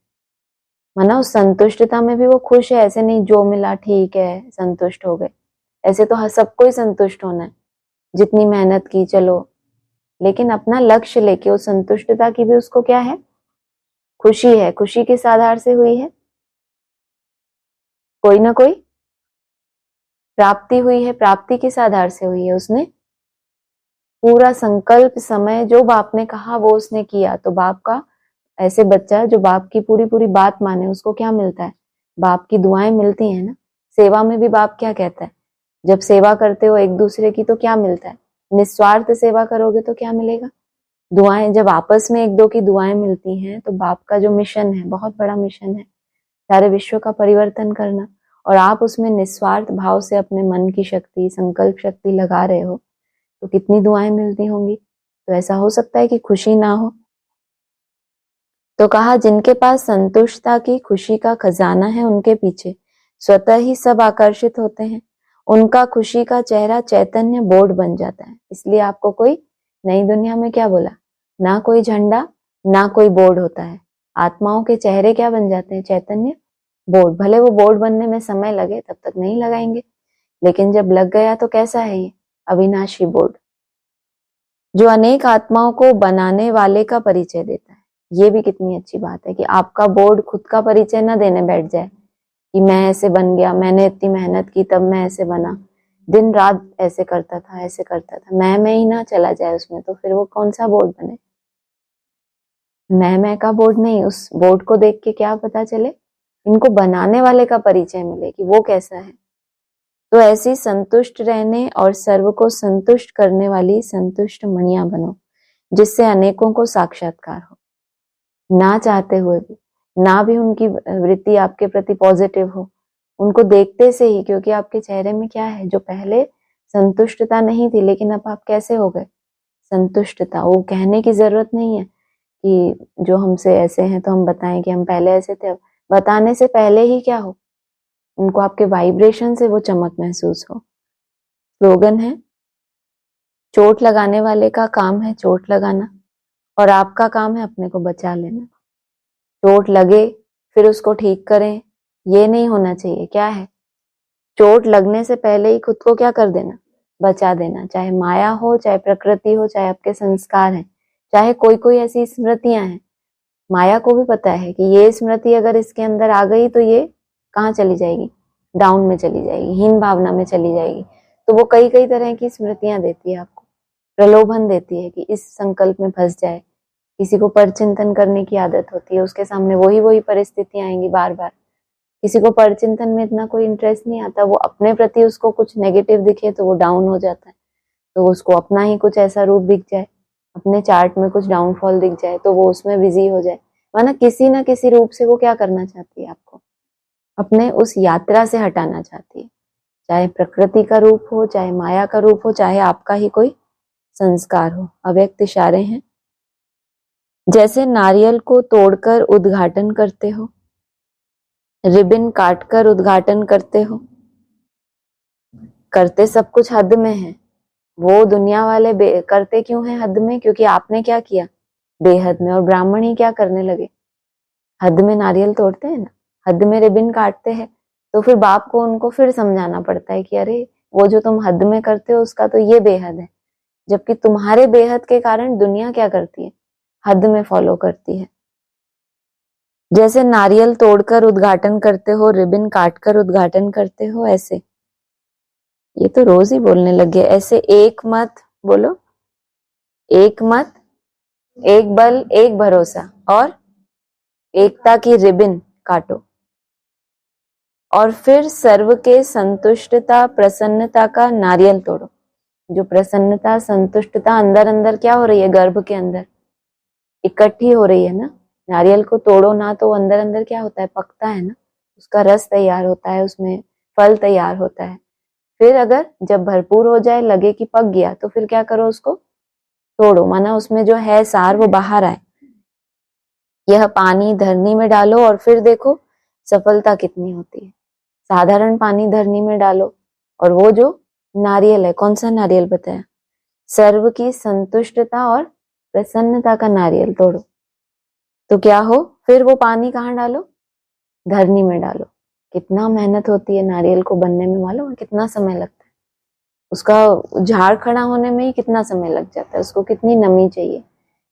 माना उस संतुष्टता में भी वो खुश है, ऐसे नहीं जो मिला ठीक है संतुष्ट हो गए, ऐसे तो सबको ही संतुष्ट होना है, जितनी मेहनत की चलो, लेकिन अपना लक्ष्य लेके उस संतुष्टता की भी उसको क्या है, खुशी है। खुशी किस आधार से हुई है? कोई ना कोई प्राप्ति हुई है। प्राप्ति किस आधार से हुई है? उसने पूरा संकल्प समय जो बाप ने कहा वो उसने किया। तो बाप का ऐसे बच्चा जो बाप की पूरी पूरी बात माने, उसको क्या मिलता है? बाप की दुआएं मिलती हैं ना। सेवा में भी बाप क्या कहता है, जब सेवा करते हो एक दूसरे की तो क्या मिलता है? निस्वार्थ सेवा करोगे तो क्या मिलेगा? दुआएं। जब आपस में एक दो की दुआएं मिलती हैं तो बाप का जो मिशन है, बहुत बड़ा मिशन है, सारे विश्व का परिवर्तन करना, और आप उसमें निस्वार्थ भाव से अपने मन की शक्ति, संकल्प शक्ति लगा रहे हो, तो कितनी दुआएं मिलती होंगी। तो ऐसा हो सकता है कि खुशी ना हो। तो कहा जिनके पास संतुष्टता की खुशी का खजाना है, उनके पीछे स्वतः ही सब आकर्षित होते हैं। उनका खुशी का चेहरा चैतन्य बोर्ड बन जाता है। इसलिए आपको कोई नई दुनिया में क्या बोला, ना कोई झंडा ना कोई बोर्ड होता है। आत्माओं के चेहरे क्या बन जाते हैं? चैतन्य बोर्ड। भले वो बोर्ड बनने में समय लगे, तब तक नहीं लगाएंगे, लेकिन जब लग गया तो कैसा है ये? अविनाशी बोर्ड, जो अनेक आत्माओं को बनाने वाले का परिचय देता है। ये भी कितनी अच्छी बात है कि आपका बोर्ड खुद का परिचय ना देने बैठ जाए कि मैं ऐसे बन गया, मैंने इतनी मेहनत की तब मैं ऐसे बना, दिन रात ऐसे करता था, ऐसे करता था, मैं ही ना चला जाए उसमें, तो फिर वो कौन सा बोर्ड बने? मैं का बोर्ड नहीं। उस बोर्ड को देख के क्या पता चले? इनको बनाने वाले का परिचय मिले कि वो कैसा है। तो ऐसी संतुष्ट रहने और सर्व को संतुष्ट करने वाली संतुष्ट मणियां बनो, जिससे अनेकों को साक्षात्कार हो। ना चाहते हुए भी, ना भी उनकी वृत्ति आपके प्रति पॉजिटिव हो, उनको देखते से ही, क्योंकि आपके चेहरे में क्या है, जो पहले संतुष्टता नहीं थी, लेकिन अब आप कैसे हो गए, संतुष्टता। वो कहने की जरूरत नहीं है कि जो हमसे ऐसे हैं तो हम बताएं कि हम पहले ऐसे थे। अब बताने से पहले ही क्या हो, उनको आपके वाइब्रेशन से वो चमक महसूस हो। स्लोगन है, चोट लगाने वाले का काम है चोट लगाना, और आपका काम है अपने को बचा लेना। चोट लगे फिर उसको ठीक करें, ये नहीं होना चाहिए। क्या है, चोट लगने से पहले ही खुद को क्या कर देना, बचा देना। चाहे माया हो, चाहे प्रकृति हो, चाहे आपके संस्कार हैं, चाहे कोई कोई ऐसी स्मृतियां हैं। माया को भी पता है कि ये स्मृति अगर इसके अंदर आ गई तो ये कहाँ चली जाएगी, डाउन में चली जाएगी, हीन भावना में चली जाएगी। तो वो कई कई तरह की स्मृतियां देती है आपको, प्रलोभन देती है कि इस संकल्प में फंस जाए। किसी को परचिंतन करने की आदत होती है, उसके सामने वही वही परिस्थितियां आएंगी बार बार। किसी को परचिंतन में इतना कोई इंटरेस्ट नहीं आता, वो अपने प्रति उसको कुछ नेगेटिव दिखे तो वो डाउन हो जाता है। तो उसको अपना ही कुछ ऐसा रूप दिख जाए, अपने चार्ट में कुछ डाउनफॉल दिख जाए तो वो उसमें बिजी हो जाए। माना किसी ना किसी रूप से वो क्या करना चाहती है, आपको अपने उस यात्रा से हटाना चाहती है। चाहे प्रकृति का रूप हो, चाहे माया का रूप हो, चाहे आपका ही कोई संस्कार हो। अव्यक्त इशारे हैं, जैसे नारियल को तोड़कर उद्घाटन करते हो, रिबन काटकर उद्घाटन करते हो। करते सब कुछ हद में है, वो दुनिया वाले करते क्यों है हद में, क्योंकि आपने क्या किया, बेहद में। और ब्राह्मण ही क्या करने लगे, हद में नारियल तोड़ते हैं ना, हद में रिबन काटते हैं। तो फिर बाप को उनको फिर समझाना पड़ता है कि अरे वो जो तुम हद में करते हो उसका तो ये बेहद है। जबकि तुम्हारे बेहद के कारण दुनिया क्या करती है, हद में फॉलो करती है। जैसे नारियल तोड़कर उद्घाटन करते हो, रिबन काटकर उद्घाटन करते हो, ऐसे। ये तो रोज ही बोलने लगे ऐसे। एक मत बोलो, एक मत, एक बल, एक भरोसा, और एकता की रिबन काटो। और फिर सर्व के संतुष्टता प्रसन्नता का नारियल तोड़ो। जो प्रसन्नता संतुष्टता अंदर अंदर क्या हो रही है, गर्भ के अंदर इकट्ठी हो रही है ना। नारियल को तोड़ो ना तो अंदर अंदर क्या होता है, पकता है ना, उसका रस तैयार होता है, उसमें फल तैयार होता है। फिर अगर जब भरपूर हो जाए, लगे कि पक गया, तो फिर क्या करो, उसको तोड़ो, माना उसमें जो है सार वो बाहर आए। यह पानी धरनी में डालो और फिर देखो सफलता कितनी होती है। साधारण पानी धरनी में डालो और वो जो नारियल है, कौन सा नारियल बताया, सर्व की संतुष्टता और प्रसन्नता का नारियल तोड़ो। तो क्या हो, फिर वो पानी कहाँ डालो, धरनी में डालो। कितना मेहनत होती है नारियल को बनने में, मालूम है कितना समय लगता है, उसका झाड़ खड़ा होने में ही कितना समय लग जाता है। उसको कितनी नमी चाहिए,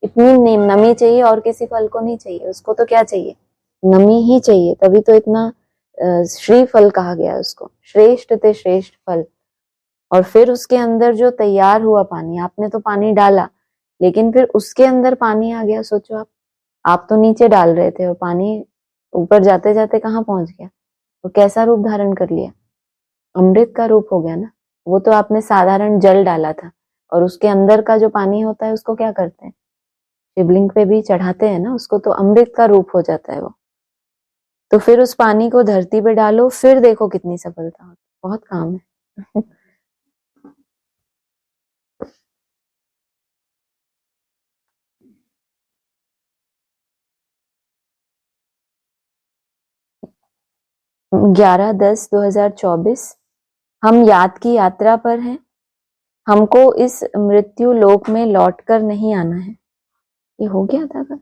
इतनी नमी चाहिए, और किसी फल को नहीं चाहिए। उसको तो क्या चाहिए, नमी ही चाहिए। तभी तो इतना श्री फल कहा गया है उसको, श्रेष्ठ ते श्रेष्ठ फल। और फिर उसके अंदर जो तैयार हुआ पानी, आपने तो पानी डाला, लेकिन फिर उसके अंदर पानी आ गया। सोचो आप तो नीचे डाल रहे थे और पानी ऊपर जाते जाते कहाँ पहुंच गया, और कैसा रूप धारण कर लिया, अमृत का रूप हो गया ना। वो तो आपने साधारण जल डाला था, और उसके अंदर का जो पानी होता है उसको क्या करते हैं, शिवलिंग पे भी चढ़ाते हैं ना उसको, तो अमृत का रूप हो जाता है वो। तो फिर उस पानी को धरती पे डालो, फिर देखो कितनी सफलता होती है। बहुत काम है। 11/10/2024 हम याद की यात्रा पर हैं। हमको इस मृत्यु लोक में लौट कर नहीं आना है। ये हो गया था कल,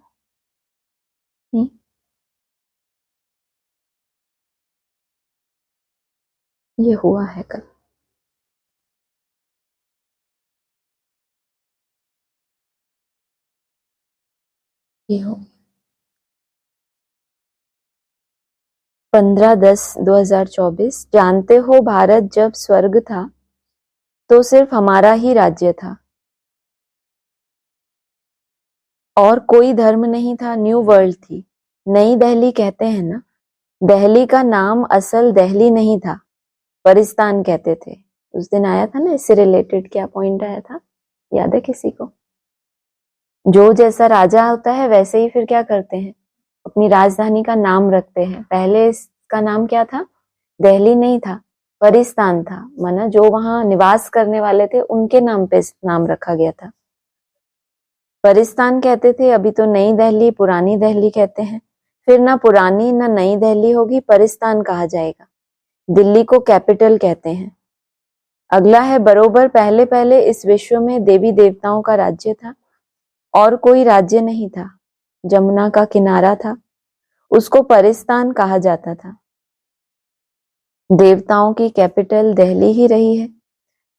नहीं, ये हुआ है कल। ये हो 15/10/2024। जानते हो भारत जब स्वर्ग था तो सिर्फ हमारा ही राज्य था और कोई धर्म नहीं था, न्यू वर्ल्ड थी। नई दिल्ली कहते हैं ना, दिल्ली का नाम असल दिल्ली नहीं था, परिस्तान कहते थे। उस दिन आया था ना, इससे रिलेटेड क्या पॉइंट आया था, याद है किसी को? जो जैसा राजा होता है वैसे ही फिर क्या करते हैं, अपनी राजधानी का नाम रखते हैं। पहले इसका नाम क्या था? दिल्ली नहीं था, परिस्तान था, माना जो वहां निवास करने वाले थे उनके नाम पे नाम रखा गया था। परिस्तान कहते थे, अभी तो नई दिल्ली पुरानी दिल्ली कहते हैं। फिर ना पुरानी ना नई दिल्ली होगी, परिस्तान कहा जाएगा। दिल्ली को कैपिटल कहते हैं। अगला है, बरोबर पहले पहले इस विश्व में देवी देवताओं का राज्य था, और कोई राज्य नहीं था। जमुना का किनारा था, उसको परिस्तान कहा जाता था। देवताओं की कैपिटल दिल्ली ही रही है,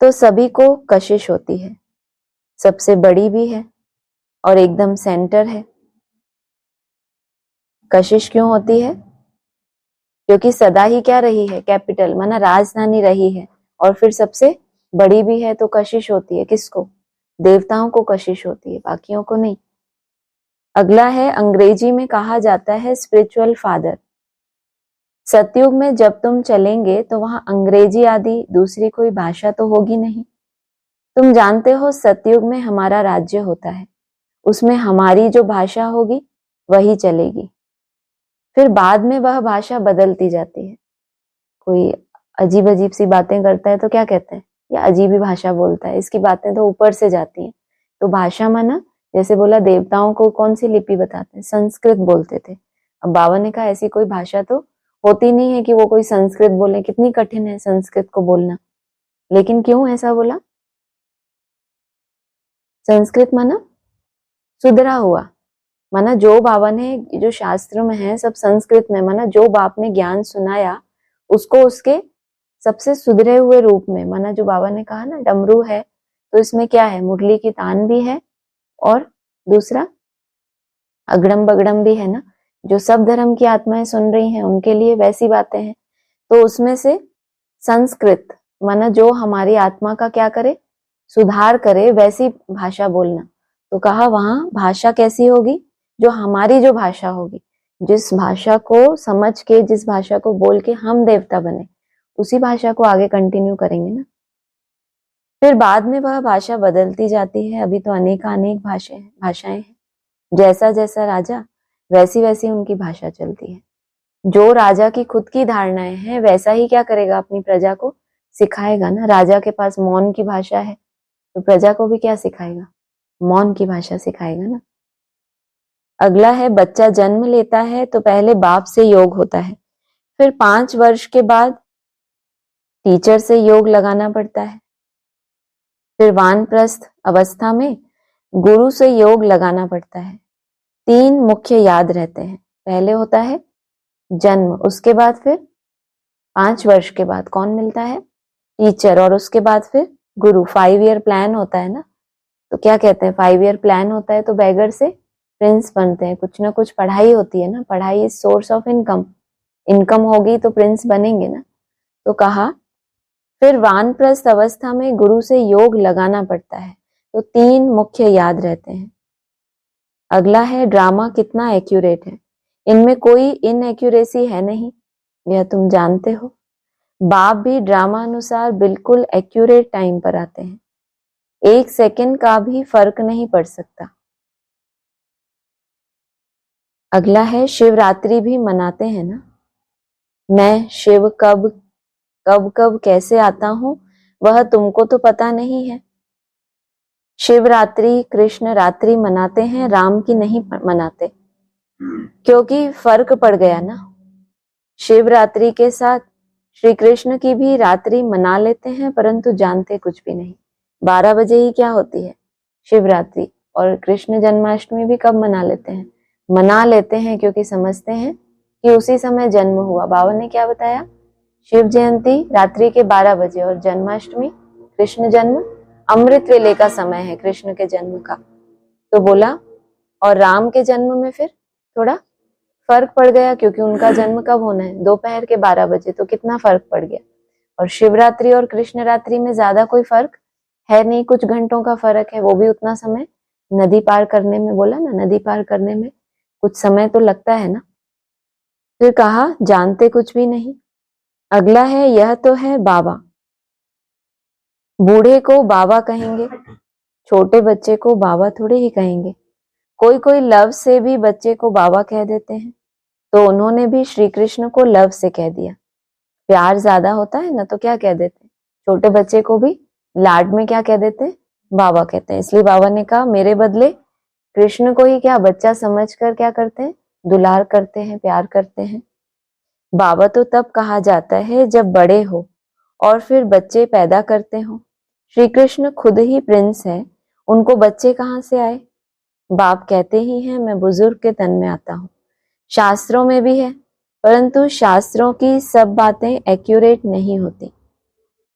तो सभी को कशिश होती है, सबसे बड़ी भी है और एकदम सेंटर है। कशिश क्यों होती है? क्योंकि सदा ही क्या रही है? कैपिटल, माना राजधानी रही है, और फिर सबसे बड़ी भी है, तो कशिश होती है। किसको? देवताओं को कशिश होती है, बाकियों को नहीं। अगला है, अंग्रेजी में कहा जाता है स्पिरिचुअल फादर। सतयुग में जब तुम चलेंगे तो वहां अंग्रेजी आदि दूसरी कोई भाषा तो होगी नहीं। तुम जानते हो सतयुग में हमारा राज्य होता है, उसमें हमारी जो भाषा होगी वही चलेगी। फिर बाद में वह भाषा बदलती जाती है। कोई अजीब अजीब सी बातें करता है तो क्या कहते हैं, या अजीब ही भाषा बोलता है, इसकी बातें तो ऊपर से जाती हैं। तो भाषा माना, जैसे बोला देवताओं को कौन सी लिपि बताते हैं? संस्कृत बोलते थे। अब बाबा ने कहा ऐसी कोई भाषा तो होती नहीं है कि वो कोई संस्कृत बोले, कितनी कठिन है संस्कृत को बोलना। लेकिन क्यों ऐसा बोला? संस्कृत माना सुधरा हुआ, माना जो बाबा ने, जो शास्त्र में है सब संस्कृत में, माना जो बाप ने ज्ञान सुनाया उसको उसके सबसे सुधरे हुए रूप में, माना जो बाबा ने कहा ना डमरू है तो इसमें क्या है, मुरली की तान भी है, और दूसरा अगड़म बगड़म भी है ना, जो सब धर्म की आत्माएं सुन रही हैं उनके लिए वैसी बातें हैं। तो उसमें से संस्कृत, माना जो हमारी आत्मा का क्या करे, सुधार करे, वैसी भाषा बोलना। तो कहा वहां भाषा कैसी होगी? जो हमारी जो भाषा होगी, जिस भाषा को समझ के, जिस भाषा को बोल के हम देवता बने, उसी भाषा को आगे कंटिन्यू करेंगे ना। फिर बाद में वह भाषा बदलती जाती है। अभी तो अनेक भाषाएं हैं। जैसा जैसा राजा वैसी वैसी उनकी भाषा चलती है। जो राजा की खुद की धारणाएं हैं वैसा ही क्या करेगा, अपनी प्रजा को सिखाएगा ना। राजा के पास मौन की भाषा है तो प्रजा को भी क्या सिखाएगा? मौन की भाषा सिखाएगा ना। अगला है, बच्चा जन्म लेता है तो पहले बाप से योग होता है, फिर 5 वर्ष के बाद टीचर से योग लगाना पड़ता है, फिर वानप्रस्थ अवस्था में गुरु से योग लगाना पड़ता है। 3 मुख्य याद रहते हैं। पहले होता है जन्म, उसके बाद फिर 5 वर्ष के बाद कौन मिलता है? टीचर, और उसके बाद फिर गुरु। 5 ईयर प्लान होता है ना, तो क्या कहते हैं, 5 ईयर प्लान होता है तो बैगर से प्रिंस बनते हैं। कुछ ना कुछ पढ़ाई होती है ना, पढ़ाई is source of income. Income होगी तो प्रिंस बनेंगे ना। तो कहा फिर वानप्रस्थ अवस्था में गुरु से योग लगाना पड़ता है, तो 3 मुख्य याद रहते हैं। अगला है, ड्रामा कितना एक्यूरेट है। इनमें कोई इनएक्यूरेसी है नहीं, यह तुम जानते हो। बाप भी ड्रामा अनुसार बिल्कुल एक्यूरेट टाइम पर आते हैं, 1 सेकंड का भी फर्क नहीं पड़ सकता। अगला है, शिवरात्रि भी मनाते हैं ना। मैं शिव कब कब कब कैसे आता हूं वह तुमको तो पता नहीं है। शिवरात्रि कृष्ण रात्रि मनाते हैं, राम की नहीं मनाते, क्योंकि फर्क पड़ गया ना। शिवरात्रि के साथ श्री कृष्ण की भी रात्रि मना लेते हैं, परंतु जानते कुछ भी नहीं। 12 बजे ही क्या होती है? शिवरात्रि। और कृष्ण जन्माष्टमी भी कब मना लेते हैं? मना लेते हैं क्योंकि समझते हैं कि उसी समय जन्म हुआ। बाबा ने क्या बताया? शिव जयंती रात्रि के 12 बजे और जन्माष्टमी कृष्ण जन्म अमृत वेले का समय है कृष्ण के जन्म का। तो बोला, और राम के जन्म में फिर थोड़ा फर्क पड़ गया, क्योंकि उनका जन्म कब होना है? दोपहर के 12 बजे। तो कितना फर्क पड़ गया। और शिवरात्रि और कृष्ण रात्रि में ज्यादा कोई फर्क है नहीं, कुछ घंटों का फर्क है, वो भी उतना समय नदी पार करने में। बोला ना, नदी पार करने में कुछ समय तो लगता है ना। फिर कहा जानते कुछ भी नहीं। अगला है यह तो है बाबा। बूढ़े को बाबा कहेंगे, छोटे बच्चे को बाबा थोड़े ही कहेंगे। कोई कोई लव से भी बच्चे को बाबा कह देते हैं, तो उन्होंने भी श्री कृष्ण को लव से कह दिया। प्यार ज्यादा होता है ना, तो क्या कह देते हैं, छोटे बच्चे को भी लाड में क्या कह देते हैं, बाबा कहते हैं। इसलिए बाबा ने कहा मेरे बदले कृष्ण को ही क्या बच्चा समझकर क्या करते हैं, दुलार करते हैं, प्यार करते हैं। बाबा तो तब कहा जाता है जब बड़े हो और फिर बच्चे पैदा करते हो। श्री कृष्ण खुद ही प्रिंस है, उनको बच्चे कहाँ से आए। बाप कहते ही हैं मैं बुजुर्ग के तन में आता हूँ। शास्त्रों में भी है, परंतु शास्त्रों की सब बातें एक्यूरेट नहीं होती।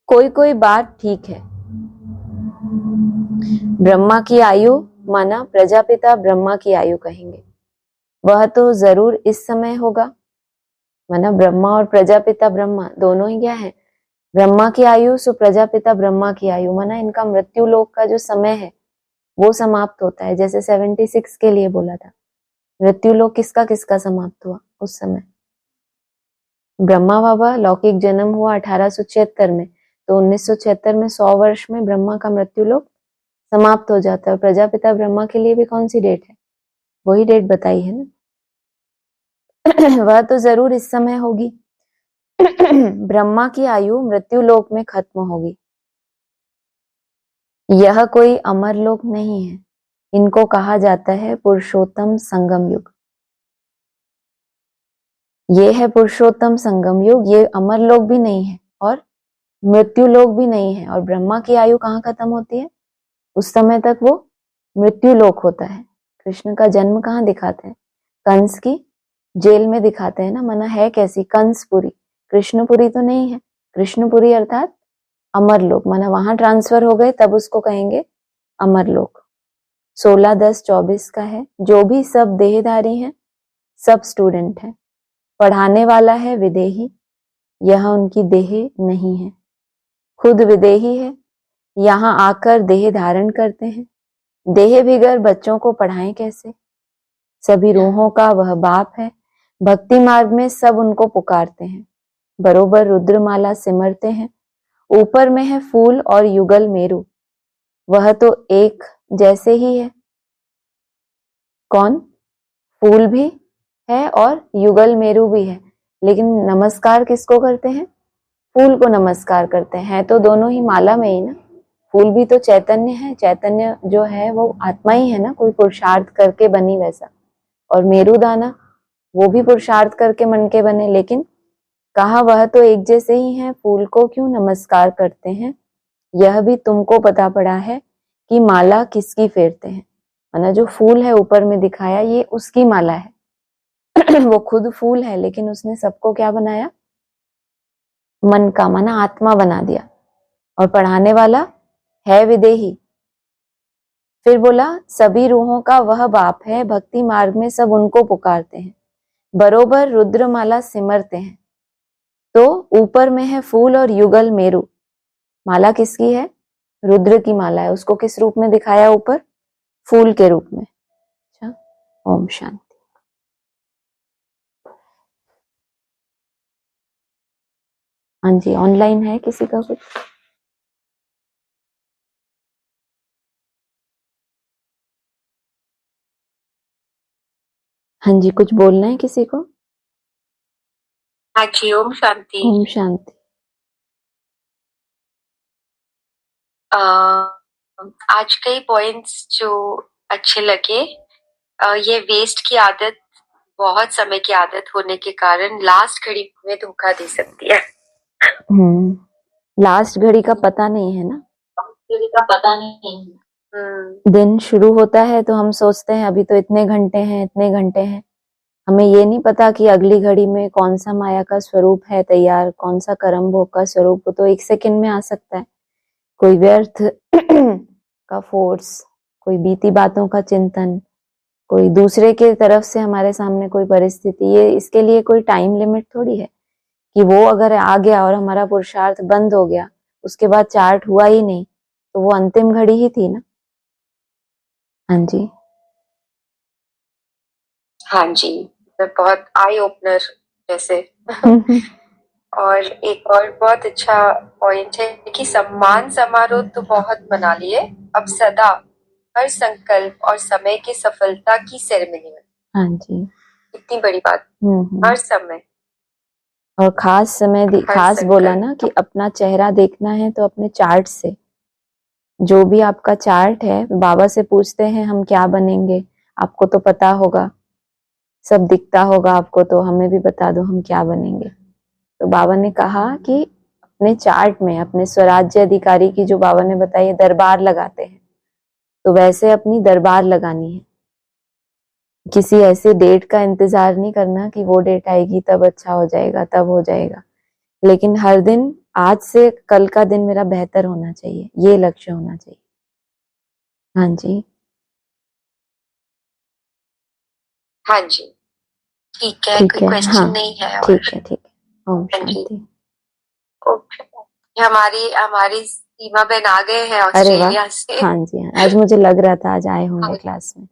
कोई कोई बात ठीक है। ब्रह्मा की आयु माना प्रजापिता ब्रह्मा की आयु कहेंगे, वह तो जरूर इस समय होगा। माना ब्रह्मा और प्रजापिता ब्रह्मा दोनों ही क्या है, ब्रह्मा की आयु सो प्रजापिता ब्रह्मा की आयु, माना इनका मृत्यु लोक का जो समय है वो समाप्त होता है। जैसे 76 के लिए बोला था, मृत्यु लोक किसका किसका समाप्त हुआ उस समय। ब्रह्मा बाबा लौकिक जन्म हुआ 1876 में, तो 1976 में 100 वर्ष में ब्रह्मा का मृत्यु लोक समाप्त हो जाता है। और प्रजापिता ब्रह्मा के लिए भी कौन सी डेट है, वही डेट बताई है ना। वह तो जरूर इस समय होगी। ब्रह्मा की आयु मृत्यु लोक में खत्म होगी। यह कोई अमर लोक नहीं है, इनको कहा जाता है पुरुषोत्तम संगम युग। ये है पुरुषोत्तम संगम युग, ये अमर लोक भी नहीं है और मृत्यु लोक भी नहीं है। और ब्रह्मा की आयु कहाँ खत्म होती है, उस समय तक वो मृत्यु लोक होता है। कृष्ण का जन्म कहाँ दिखाते हैं, कंस की जेल में दिखाते हैं ना। मना है कैसी, कंसपुरी, कृष्णपुरी तो नहीं है। कृष्णपुरी अर्थात अमरलोक, माना वहां ट्रांसफर हो गए तब उसको कहेंगे अमरलोक। 16-10-24 का है। जो भी सब देहधारी हैं सब स्टूडेंट हैं। पढ़ाने वाला है विदेही, यह उनकी देह नहीं है। खुद विदेही है, यहाँ आकर देह धारण करते हैं। देह बिगर बच्चों को पढ़ाएं कैसे। सभी रूहों का वह बाप है, भक्ति मार्ग में सब उनको पुकारते हैं। बरोबर रुद्रमाला सिमरते हैं। ऊपर में है फूल और युगल मेरु, वह तो एक जैसे ही है। कौन, फूल भी है और युगल मेरु भी है, लेकिन नमस्कार किसको करते हैं, फूल को नमस्कार करते हैं। तो दोनों ही माला में ही ना। फूल भी तो चैतन्य है, चैतन्य जो है वो आत्मा ही है ना, कोई पुरुषार्थ करके बनी वैसा। और मेरु दाना वो भी पुरुषार्थ करके मन के बने, लेकिन कहा वह तो एक जैसे ही हैं। फूल को क्यों नमस्कार करते हैं, यह भी तुमको पता पड़ा है कि माला किसकी फेरते हैं। माना जो फूल है ऊपर में दिखाया ये उसकी माला है। वो खुद फूल है, लेकिन उसने सबको क्या बनाया, मन का, माना आत्मा बना दिया। और पढ़ाने वाला है विदेही। फिर बोला सभी रूहों का वह बाप है, भक्ति मार्ग में सब उनको पुकारते हैं। बरोबर रुद्रमाला सिमरते हैं। तो ऊपर में है फूल और युगल मेरु, माला किसकी है, रुद्र की माला है। उसको किस रूप में दिखाया ऊपर, फूल के रूप में। अच्छा, ओम शांति। हाँ जी, ऑनलाइन है किसी का कुछ। हाँ जी, कुछ बोलना है किसी को। हाँ जी, ओम शांति। ओम शांति। आज कई पॉइंट्स जो अच्छे लगे। ये वेस्ट की आदत, बहुत समय की आदत होने के कारण लास्ट घड़ी में धोखा दे सकती है। लास्ट घड़ी का पता नहीं है ना, घड़ी का पता नहीं है। दिन शुरू होता है तो हम सोचते हैं अभी तो इतने घंटे हैं, इतने घंटे हैं। हमें ये नहीं पता कि अगली घड़ी में कौन सा माया का स्वरूप है तैयार, कौन सा कर्म भोग का स्वरूप, तो एक सेकंड में आ सकता है। कोई व्यर्थ का फोर्स, कोई बीती बातों का चिंतन, कोई दूसरे के तरफ से हमारे सामने कोई परिस्थिति, ये इसके लिए कोई टाइम लिमिट थोड़ी है कि वो अगर आ गया और हमारा पुरुषार्थ बंद हो गया, उसके बाद चार्ट हुआ ही नहीं, तो वो अंतिम घड़ी ही थी ना। हाँ जी, हाँ जी, बहुत आई ओपनर जैसे। और एक और बहुत अच्छा पॉइंट है कि सम्मान समारोह तो बहुत मना लिए, अब सदा हर संकल्प और समय की सफलता की सेरेमनी में। हाँ जी। इतनी बड़ी बात। हर समय, और खास समय हर खास बोला संकल्प। ना कि अपना चेहरा देखना है तो अपने चार्ट से, जो भी आपका चार्ट है, बाबा से पूछते हैं हम क्या बनेंगे, आपको तो पता होगा, सब दिखता होगा आपको, तो हमें भी बता दो हम क्या बनेंगे। तो बाबा ने कहा कि अपने चार्ट में, अपने स्वराज्य अधिकारी की जो बाबा ने बताई दरबार लगाते हैं, तो वैसे अपनी दरबार लगानी है। किसी ऐसे डेट का इंतजार नहीं करना कि वो डेट आएगी तब अच्छा हो जाएगा, तब हो जाएगा, लेकिन हर दिन आज से कल का दिन मेरा बेहतर होना चाहिए, ये लक्ष्य होना चाहिए। हाँ जी। हाँ जी, ठीक है, ठीक कोई है, क्वेश्चन हाँ नहीं है। और ठीक है, ठीक है। ओम हाँ जी, शांति। ओके। हमारी हमारी सीमा बहन आ गए हैं अरे वाह, ऑस्ट्रेलिया से। हाँ जी, हाँ, आज मुझे लग रहा था आज आए होंगे हाँ, क्लास में।